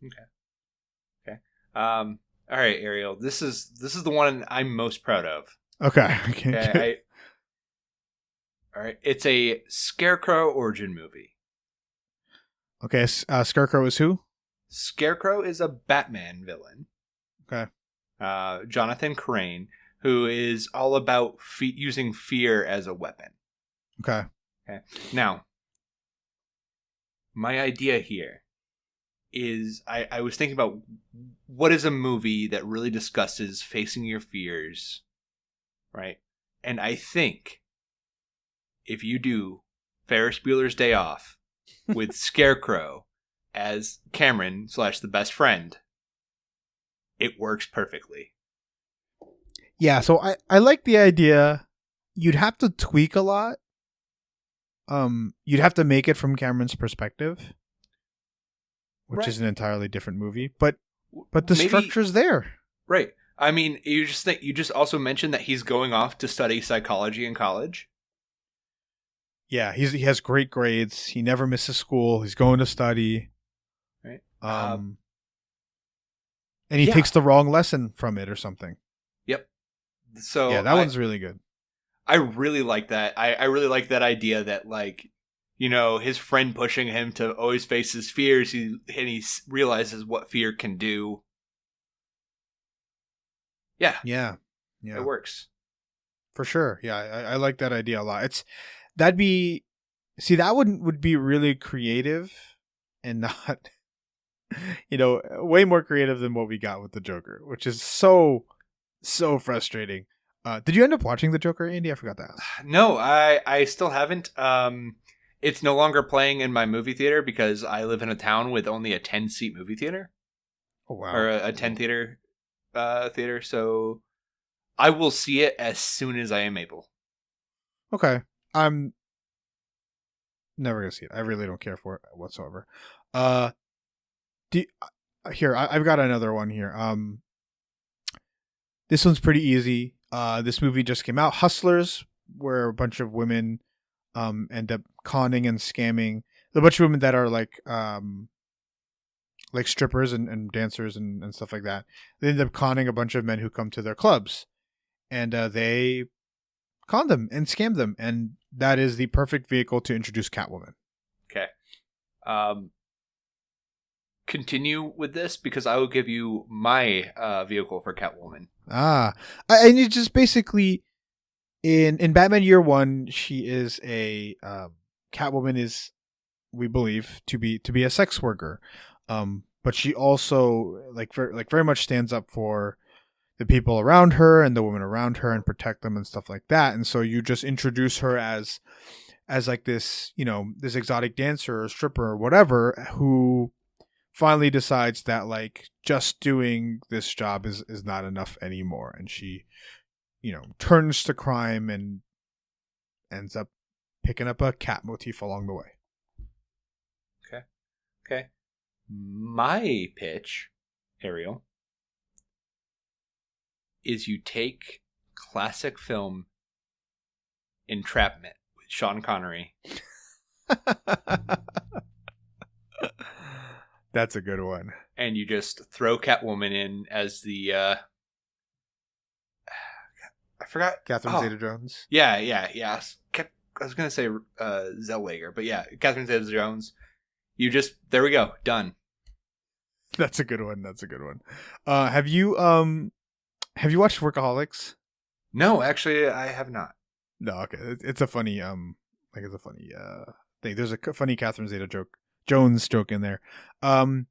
Okay. All right, Ariel. This is the one I'm most proud of. Okay. All right. It's a Scarecrow origin movie. Okay. Scarecrow is who? Scarecrow is a Batman villain. Okay. Jonathan Crane, who is all about using fear as a weapon. Okay. Now, my idea here is I was thinking about what is a movie that really discusses facing your fears, right? And I think if you do Ferris Bueller's Day Off with Scarecrow as Cameron / the best friend, it works perfectly. Yeah, so I like the idea. You'd have to tweak a lot. You'd have to make it from Cameron's perspective, which Right. is an entirely different movie. But the structure's there. Right. I mean, you just also mentioned that he's going off to study psychology in college. Yeah, he has great grades. He never misses school. He's going to study. Right. And he takes the wrong lesson from it or something. Yep. So yeah, that one's really good. I really like that. I really like that idea that, like, you know, his friend pushing him to always face his fears, and he realizes what fear can do. Yeah. Yeah. It works. For sure. Yeah, I like that idea a lot. That would be really creative and not, you know, way more creative than what we got with the Joker, which is so frustrating. Did you end up watching the Joker, Andy? I forgot to ask. No, I still haven't. It's no longer playing in my movie theater because I live in a town with only a 10-seat movie theater. Oh, wow. Or a 10-theater theater, so I will see it as soon as I am able. Okay. I'm never gonna see it. I really don't care for it whatsoever. Here, I've got another one here. This one's pretty easy. This movie just came out. Hustlers, where a bunch of women end up conning and scamming. A bunch of women that are like like strippers and dancers and stuff like that. They end up conning a bunch of men who come to their clubs, and they con them and scam them, and that is the perfect vehicle to introduce Catwoman. Okay. Continue with this because I will give you my vehicle for Catwoman. And you just basically in Batman Year One, she is a Catwoman is, we believe, to be a sex worker, but she also very much stands up for the people around her and the women around her and protect them and stuff like that. And so you just introduce her as like this, this exotic dancer or stripper or whatever who finally decides that like just doing this job is not enough anymore, and she turns to crime and ends up picking up a cat motif along the way. Okay. My pitch, Ariel, is you take classic film Entrapment with Sean Connery. That's a good one. And you just throw Catwoman in as the I forgot. Catherine Zeta-Jones. Yeah. I was gonna say Zellweger, but yeah, Catherine Zeta-Jones. There we go, done. That's a good one. Have you watched Workaholics? No, actually, I have not. No, okay. It's a funny thing. There's a funny Catherine Zeta-Jones joke in there. Yeah,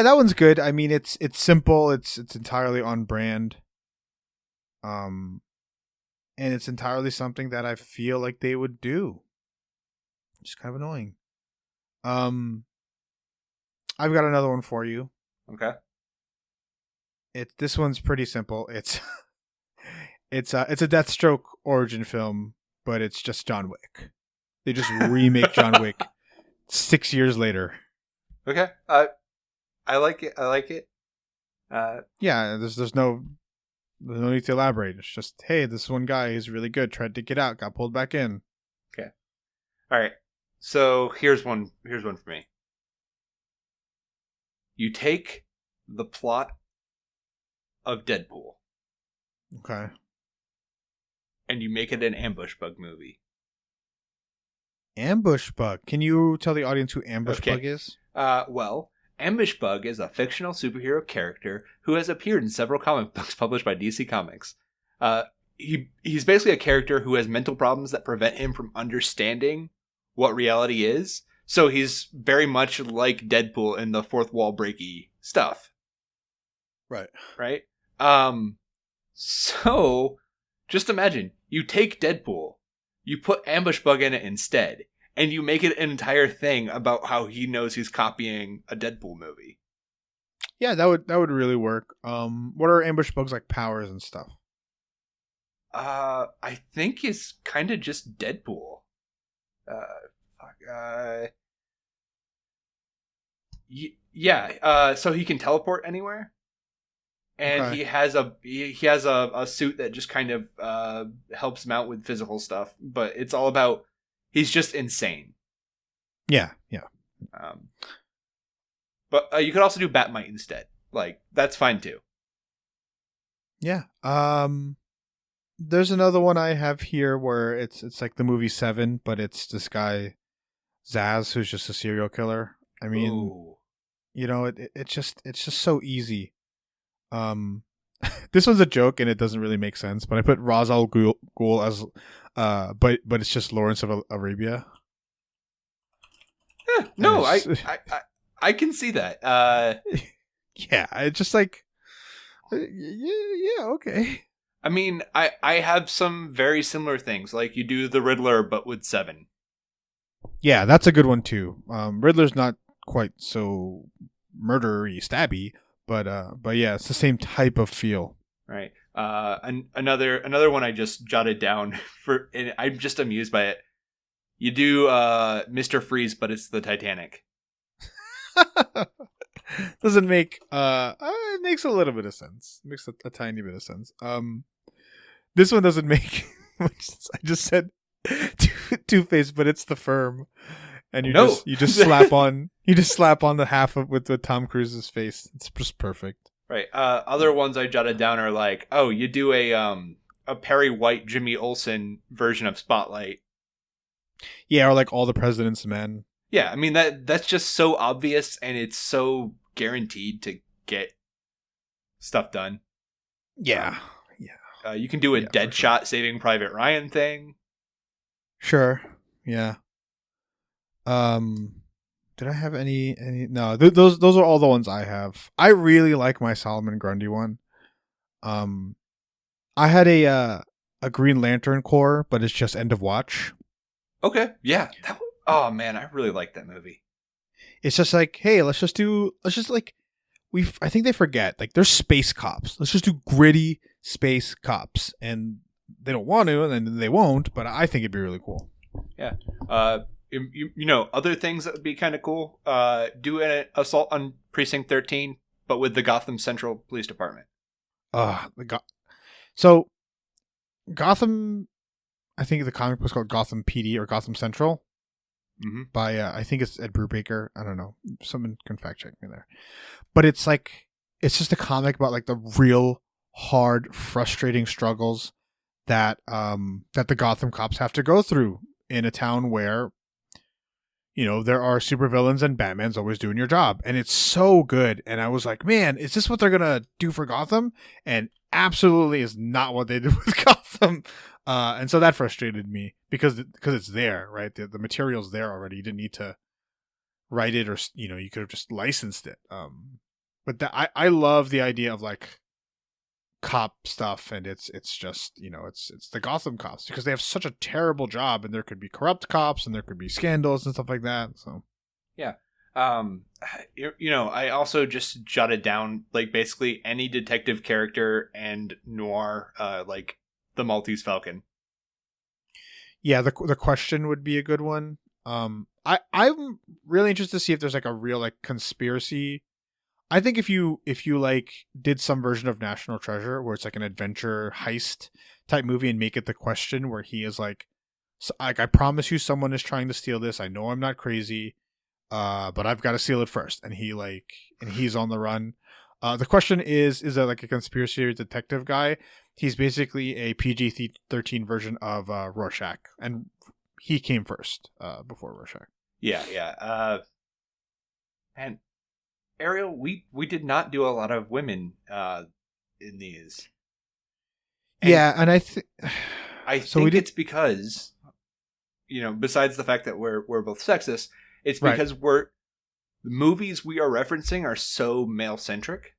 that one's good. I mean, it's simple. It's entirely on brand. And it's entirely something that I feel like they would do. It's kind of annoying. I've got another one for you. Okay. This one's pretty simple. It's a Deathstroke origin film, but it's just John Wick. They just remake John Wick 6 years later. Okay. I like it. Yeah, there's no need to elaborate. It's just, hey, this one guy is really good, tried to get out, got pulled back in. Okay. All right. So here's one for me. You take the plot of Deadpool. Okay. And you make it an Ambush Bug movie. Ambush Bug. Can you tell the audience who Ambush Bug is? Well, Ambush Bug is a fictional superhero character who has appeared in several comic books published by DC Comics. He's basically a character who has mental problems that prevent him from understanding what reality is. So he's very much like Deadpool in the fourth wall breaky stuff. Right. Right? So just imagine, you take Deadpool, you put Ambush Bug in it instead, and you make it an entire thing about how he knows he's copying a Deadpool movie. Yeah, that would really work. What are Ambush Bug's like powers and stuff? I think it's kind of just Deadpool. So he can teleport anywhere, and Okay. he has a suit that just kind of helps him out with physical stuff. But it's all about, he's just insane. Yeah. But you could also do Batmite instead. Like, that's fine too. Yeah. There's another one I have here where it's like the movie Seven, but it's this guy Zaz who's just a serial killer. I mean, Ooh. it's just so easy. This one's a joke and it doesn't really make sense, but I put Ra's al Ghul as but it's just Lawrence of Arabia. Yeah, no, I can see that. Yeah, it's just like yeah, okay. I mean, I have some very similar things. Like, you do the Riddler, but with Seven. Yeah, that's a good one too. Riddler's not quite so murdery, stabby, but yeah, it's the same type of feel. Right. Another one I just jotted down for, and I'm just amused by it. You do Mr. Freeze, but it's the Titanic. Doesn't make it makes a little bit of sense. It makes a tiny bit of sense. This one doesn't make much sense. I just said Two-Face, but it's The Firm, And No. you just slap on the half of with Tom Cruise's face. It's just perfect. Right. Other ones I jotted down are like, oh, you do a Perry White, Jimmy Olsen version of Spotlight. Yeah, or like All the President's Men. Yeah, I mean that's just so obvious, and it's so guaranteed to get stuff done. Yeah. You can do a Yeah, for Deadshot Saving Private Ryan thing. Sure. Yeah. Did I have any? No, those are all the ones I have. I really like my Solomon Grundy one. I had a Green Lantern Corps, but it's just End of Watch. Okay, yeah. Oh man, I really like that movie. It's just like, hey, let's just like I think they forget like there's space cops. Let's just do gritty space cops, and they don't want to, and then they won't. But I think it'd be really cool. Yeah. You know, other things that would be kind of cool. Do an assault on Precinct 13, but with the Gotham Central Police Department. So Gotham, I think the comic book is called Gotham PD or Gotham Central. Mm-hmm. By I think it's Ed Brubaker. I don't know. Someone can fact check me there. But it's just a comic about like the real hard, frustrating struggles that the Gotham cops have to go through in a town where, you know, there are supervillains and Batman's always doing your job. And it's so good. And I was like, man, is this what they're gonna do for Gotham? And absolutely is not what they did with Gotham. And so that frustrated me because it's there, right? The material's there already. You didn't need to write it, or you know, you could have just licensed it. But I love the idea of like cop stuff, and it's just, you know, it's the Gotham cops because they have such a terrible job, and there could be corrupt cops and there could be scandals and stuff like that. So yeah. You know, I also just jotted down like basically any detective character and noir, like the Maltese Falcon. Yeah, the Question would be a good one. I'm really interested to see if there's like a real like conspiracy. I think if you like did some version of National Treasure where it's like an adventure heist type movie and make it the Question, where he is like I promise you someone is trying to steal this. I know I'm not crazy, but I've got to steal it first. And he's on the run. The Question is there like a conspiracy detective guy? He's basically a PG-13 version of Rorschach, and he came first before Rorschach. Yeah. And Ariel, we did not do a lot of women in these. And yeah, and I think it's because, you know, besides the fact that we're both sexist, it's because the movies we are referencing are so male centric.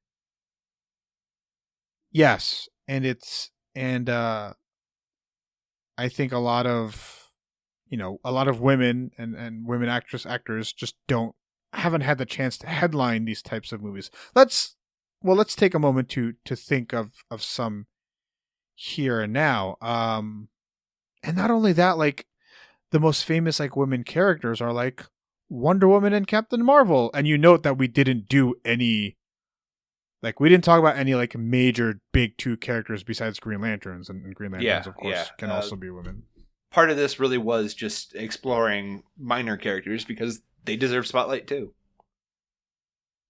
Yes, and I think a lot of women and women actors just haven't had the chance to headline these types of movies. Let's take a moment to think of some here and now. And not only that, like the most famous like women characters are like Wonder Woman and Captain Marvel. And you note that we didn't do any, like we didn't talk about any like major big two characters besides Green Lanterns, and Green Lanterns of course can also be women. Part of this really was just exploring minor characters because they deserve spotlight too.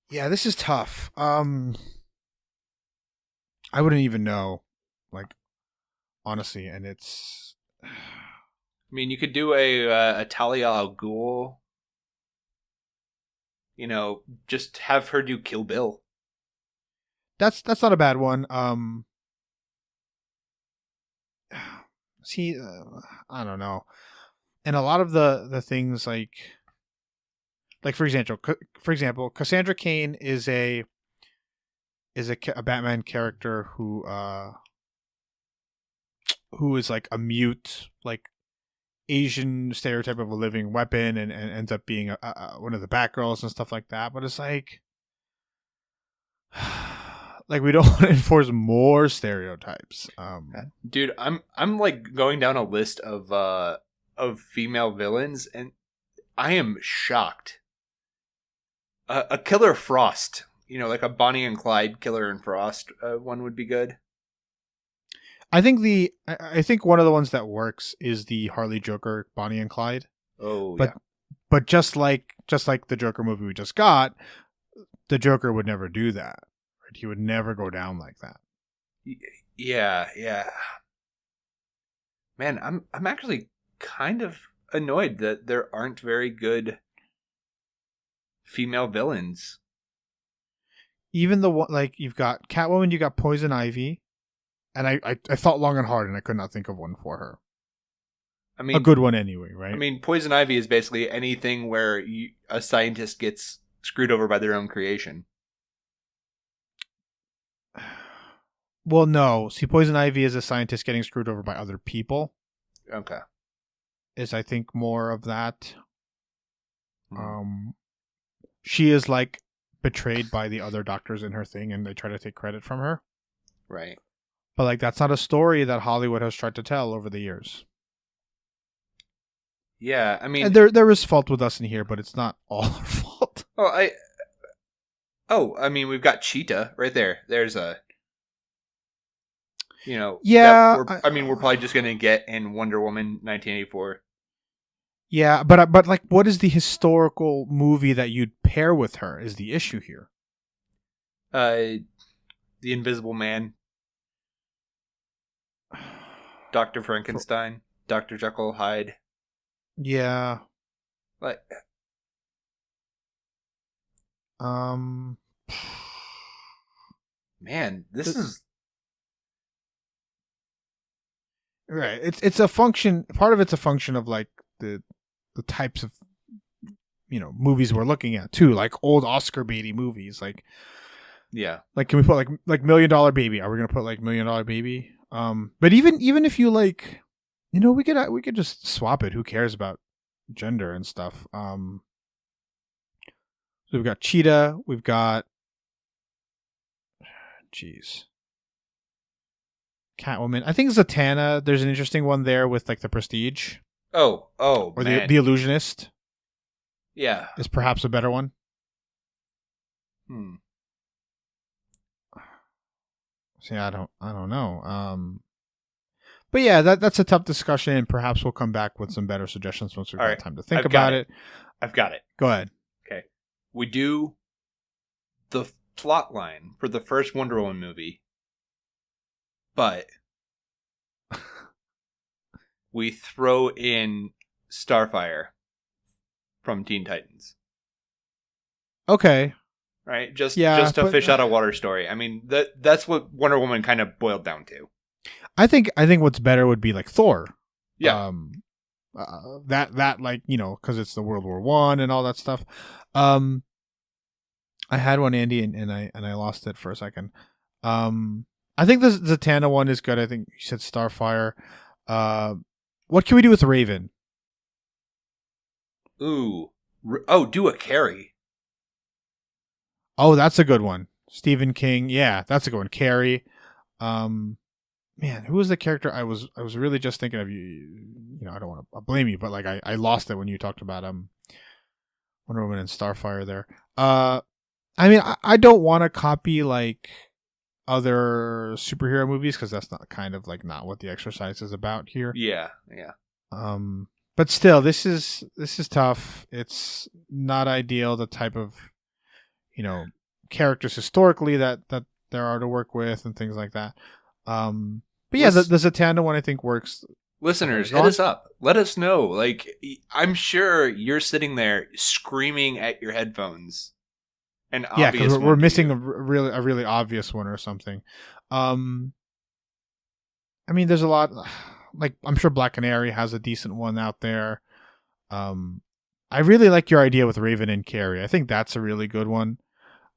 Yeah, this is tough. I wouldn't even know, like, honestly, and it's. I mean, you could do a Talia al Ghul. You know, just have her do Kill Bill. That's not a bad one. See, I don't know, and a lot of the things like for example, Cassandra Cain is a Batman character who is like a mute, like Asian stereotype of a living weapon, and ends up being one of the Batgirls and stuff like that. But it's like we don't want to enforce more stereotypes. Dude, I'm like going down a list of female villains, and I am shocked. A Killer Frost, you know, like a Bonnie and Clyde Killer and Frost one would be good. I think one of the ones that works is the Harley Joker Bonnie and Clyde. Oh, but, yeah. But just like the Joker movie we just got, the Joker would never do that. Right? He would never go down like that. Yeah, yeah. Man, I'm actually kind of annoyed that there aren't very good female villains. Even the one, like, you've got Catwoman, you got Poison Ivy, and I thought long and hard, and I could not think of one for her. I mean, a good one anyway, right? I mean, Poison Ivy is basically anything where a scientist gets screwed over by their own creation. Well, no. See, Poison Ivy is a scientist getting screwed over by other people. Okay. Is, I think, more of that. Hmm. She is, like, betrayed by the other doctors in her thing, and they try to take credit from her. Right. But, like, that's not a story that Hollywood has tried to tell over the years. Yeah, I mean... And there is fault with us in here, but it's not all our fault. I mean, we've got Cheetah right there. There's a... You know... Yeah. We're probably just going to get in Wonder Woman 1984. Yeah, but like, what is the historical movie that you'd pair with her is the issue here. The Invisible Man. Dr. Frankenstein. Dr. Jekyll Hyde. Yeah. Like... Man, this is... Right. It's a function, part of it's a function of, like, the types of, you know, movies we're looking at too, like old Oscar baity movies, like, yeah, like, can we put like $1 Million Baby? Are we gonna put like $1 Million Baby? But even if you, like, you know, we could just swap it. Who cares about gender and stuff? So we've got Cheetah, we've got, Catwoman. I think Zatanna. There's an interesting one there with, like, the Prestige. Oh, or man. the Illusionist. Yeah, is perhaps a better one. See, I don't know. But yeah, that's a tough discussion, and perhaps we'll come back with some better suggestions once we've had time to think about it. I've got it. Go ahead. Okay, we do the plot line for the first Wonder Woman movie, but we throw in Starfire from Teen Titans. Okay. Right? Just a fish out of water story. I mean, that's what Wonder Woman kind of boiled down to. I think what's better would be like Thor. Yeah. That like, you know, because it's the World War I and all that stuff. I had one, Andy, and I lost it for a second. I think the Zatanna one is good. I think you said Starfire. What can we do with Raven? Ooh. Do a Carrie. Oh, that's a good one. Stephen King. Yeah, that's a good one. Carrie. Man, who was the character I was really just thinking of? You know, I don't want to blame you, but like I lost it when you talked about Wonder Woman and Starfire there. I mean, I don't want to copy like other superhero movies because that's not kind of like not what the exercise is about here. Yeah. But still, this is tough. It's not ideal, the type of, you know, characters historically that there are to work with and things like that. But yeah, the Zatanna one I think works. Listeners, hit us up. Let us know. Like, I'm sure you're sitting there screaming at your headphones. Yeah, because we're missing a really obvious one or something. I mean, there's a lot. Like, I'm sure Black Canary has a decent one out there. I really like your idea with Raven and Carrie. I think that's a really good one.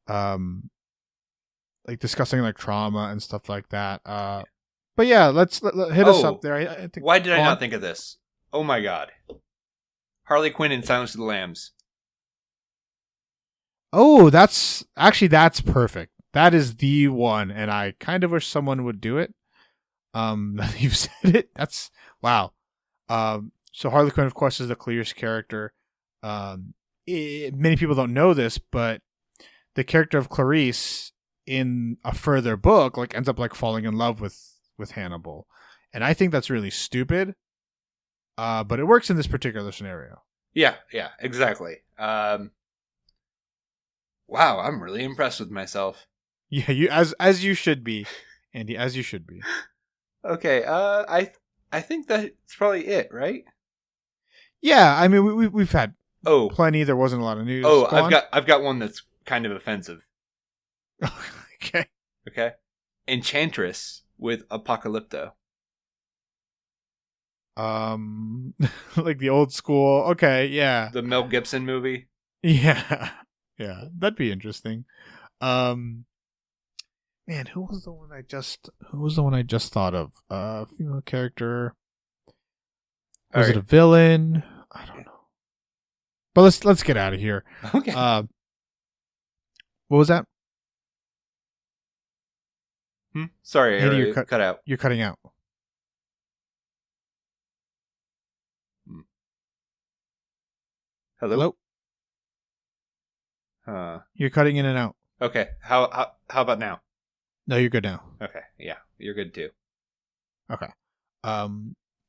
Like discussing like trauma and stuff like that. But yeah, let's hit us up there. I think, why did I not think of this? Oh my god, Harley Quinn in Silence of the Lambs. Oh, that's perfect. That is the one, and I kind of wish someone would do it. You've said it. That's wow. So Harley Quinn, of course, is the clearest character. Many people don't know this, but the character of Clarice in a further book like ends up like falling in love with Hannibal, and I think that's really stupid. But it works in this particular scenario. Yeah, exactly. Wow, I'm really impressed with myself. Yeah, you as you should be, Andy, as you should be. Okay, I think that's probably it, right? Yeah, I mean we've had Oh, plenty. There wasn't a lot of news. Go on. I've got one that's kind of offensive. Okay. Okay, Enchantress with Apocalypto. Like the old school. Okay, yeah. The Mel Gibson movie. Yeah. Yeah, that'd be interesting. Man, who was the one I just thought of? Female character. Was it a villain? I don't know. But let's get out of here. Okay. What was that? Sorry, Andy, Ariel, you cut out. You're cutting out. Hello? You're cutting in and out. Okay. How about now? No, you're good now. Okay. Yeah, you're good too. Okay. What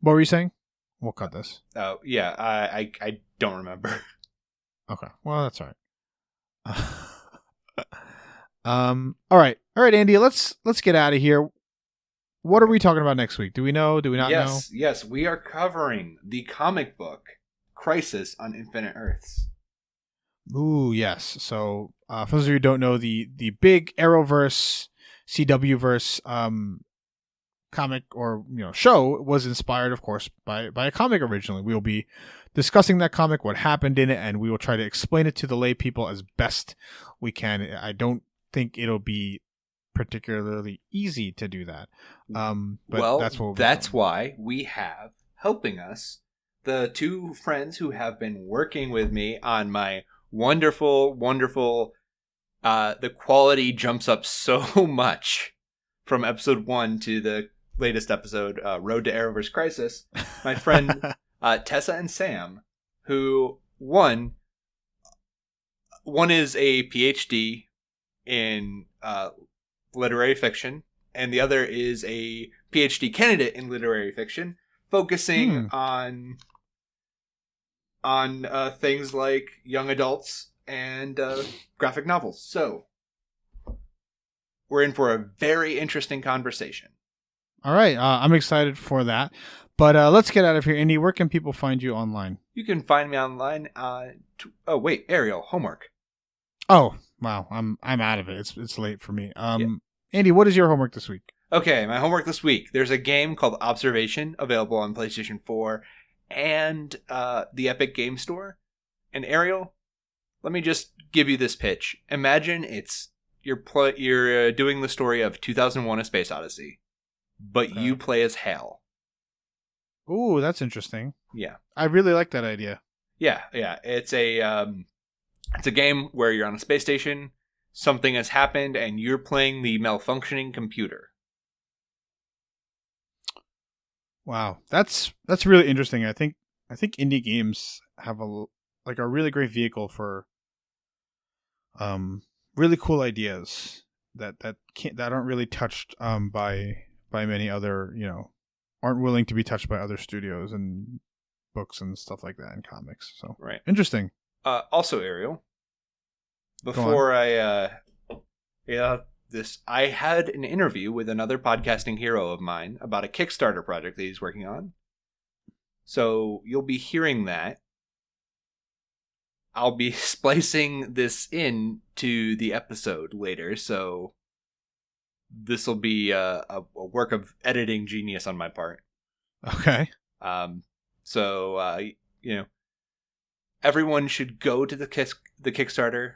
were you saying? We'll cut this. Oh, yeah. I don't remember. Okay. Well, that's all right. All right, Andy. Let's get out of here. What are we talking about next week? Do we know? Do we not know? Yes. We are covering the comic book Crisis on Infinite Earths. Ooh, yes. So, for those of you who don't know, the big Arrowverse, CW verse comic or show was inspired, of course, by a comic originally. We will be discussing that comic, what happened in it, and we will try to explain it to the lay people as best we can. I don't think it'll be particularly easy to do that. But that's why we have helping us the two friends who have been working with me on my wonderful the quality jumps up so much from episode 1 to the latest episode, Road to Arrowverse Crisis. My friend Tessa and Sam, who one is a PhD in literary fiction, and the other is a PhD candidate in literary fiction, focusing on things like young adults and graphic novels. So we're in for a very interesting conversation. All right, I'm excited for that. But let's get out of here. Andy, where can people find you online? You can find me online. Oh wait, Ariel, homework. Oh wow, I'm out of it. It's late for me. Andy, what is your homework this week? Okay, my homework this week. There's a game called Observation available on PlayStation 4 and the Epic Game Store. And Ariel, let me just give you this pitch. Imagine you're doing the story of 2001: A Space Odyssey, but you play as Hal. Ooh, that's interesting. Yeah, I really like that idea. Yeah. It's a game where you're on a space station. Something has happened, and you're playing the malfunctioning computer. Wow, that's really interesting. I think indie games have a really great vehicle for really cool ideas that aren't really touched by many other, aren't willing to be touched by other studios and books and stuff like that and comics. So right, interesting. Also, Ariel, before I had an interview with another podcasting hero of mine about a Kickstarter project that he's working on. So you'll be hearing that. I'll be splicing this in to the episode later, so this will be a work of editing genius on my part. Okay. So everyone should go to the Kickstarter.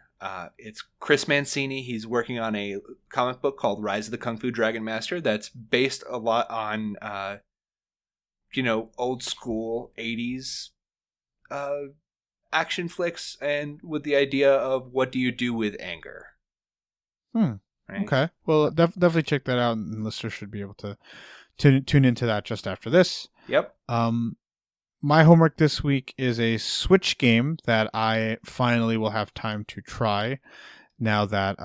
It's Chris Mancini. He's working on a comic book called Rise of the Kung Fu Dragon Master that's based a lot on, old school 80s action flicks, and with the idea of what do you do with anger. Right? Okay. Well, definitely check that out, and listeners should be able to tune into that just after this. Yep. My homework this week is a Switch game that I finally will have time to try now that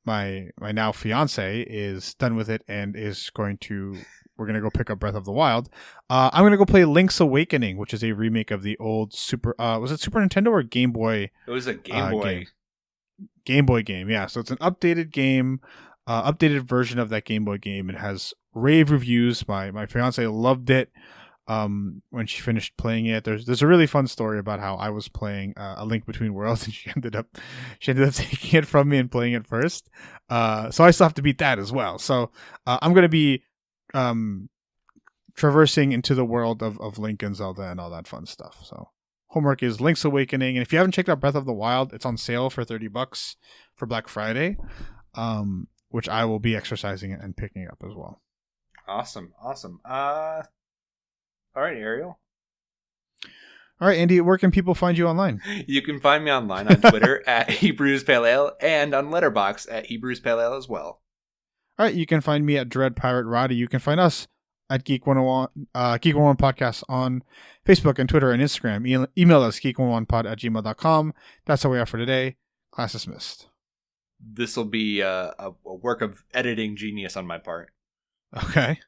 my now fiance is done with it and is going to we're gonna go pick up Breath of the Wild. I'm gonna go play Link's Awakening, which is a remake of the old was it Super Nintendo or Game Boy? It was a Game Boy. Game Boy game, yeah. So it's an updated game, updated version of that Game Boy game. It has rave reviews. My fiance loved it. When she finished playing it, there's a really fun story about how I was playing A Link Between Worlds, and she ended up taking it from me and playing it first. So I still have to beat that as well. So I'm gonna be traversing into the world of Link and Zelda and all that fun stuff. So homework is Link's Awakening, and if you haven't checked out Breath of the Wild, it's on sale for $30 for Black Friday, which I will be exercising and picking up as well. Awesome. All right, Ariel. All right, Andy, where can people find you online? You can find me online on Twitter at Hebrews Pale Ale and on Letterboxd at Hebrews Pale Ale as well. All right, you can find me at Dread Pirate Roddy. You can find us at Geek 101, Geek 101 Podcast on Facebook and Twitter and Instagram. Email us, geek101pod@gmail.com. That's all we have for today. Class dismissed. This will be a work of editing genius on my part. Okay.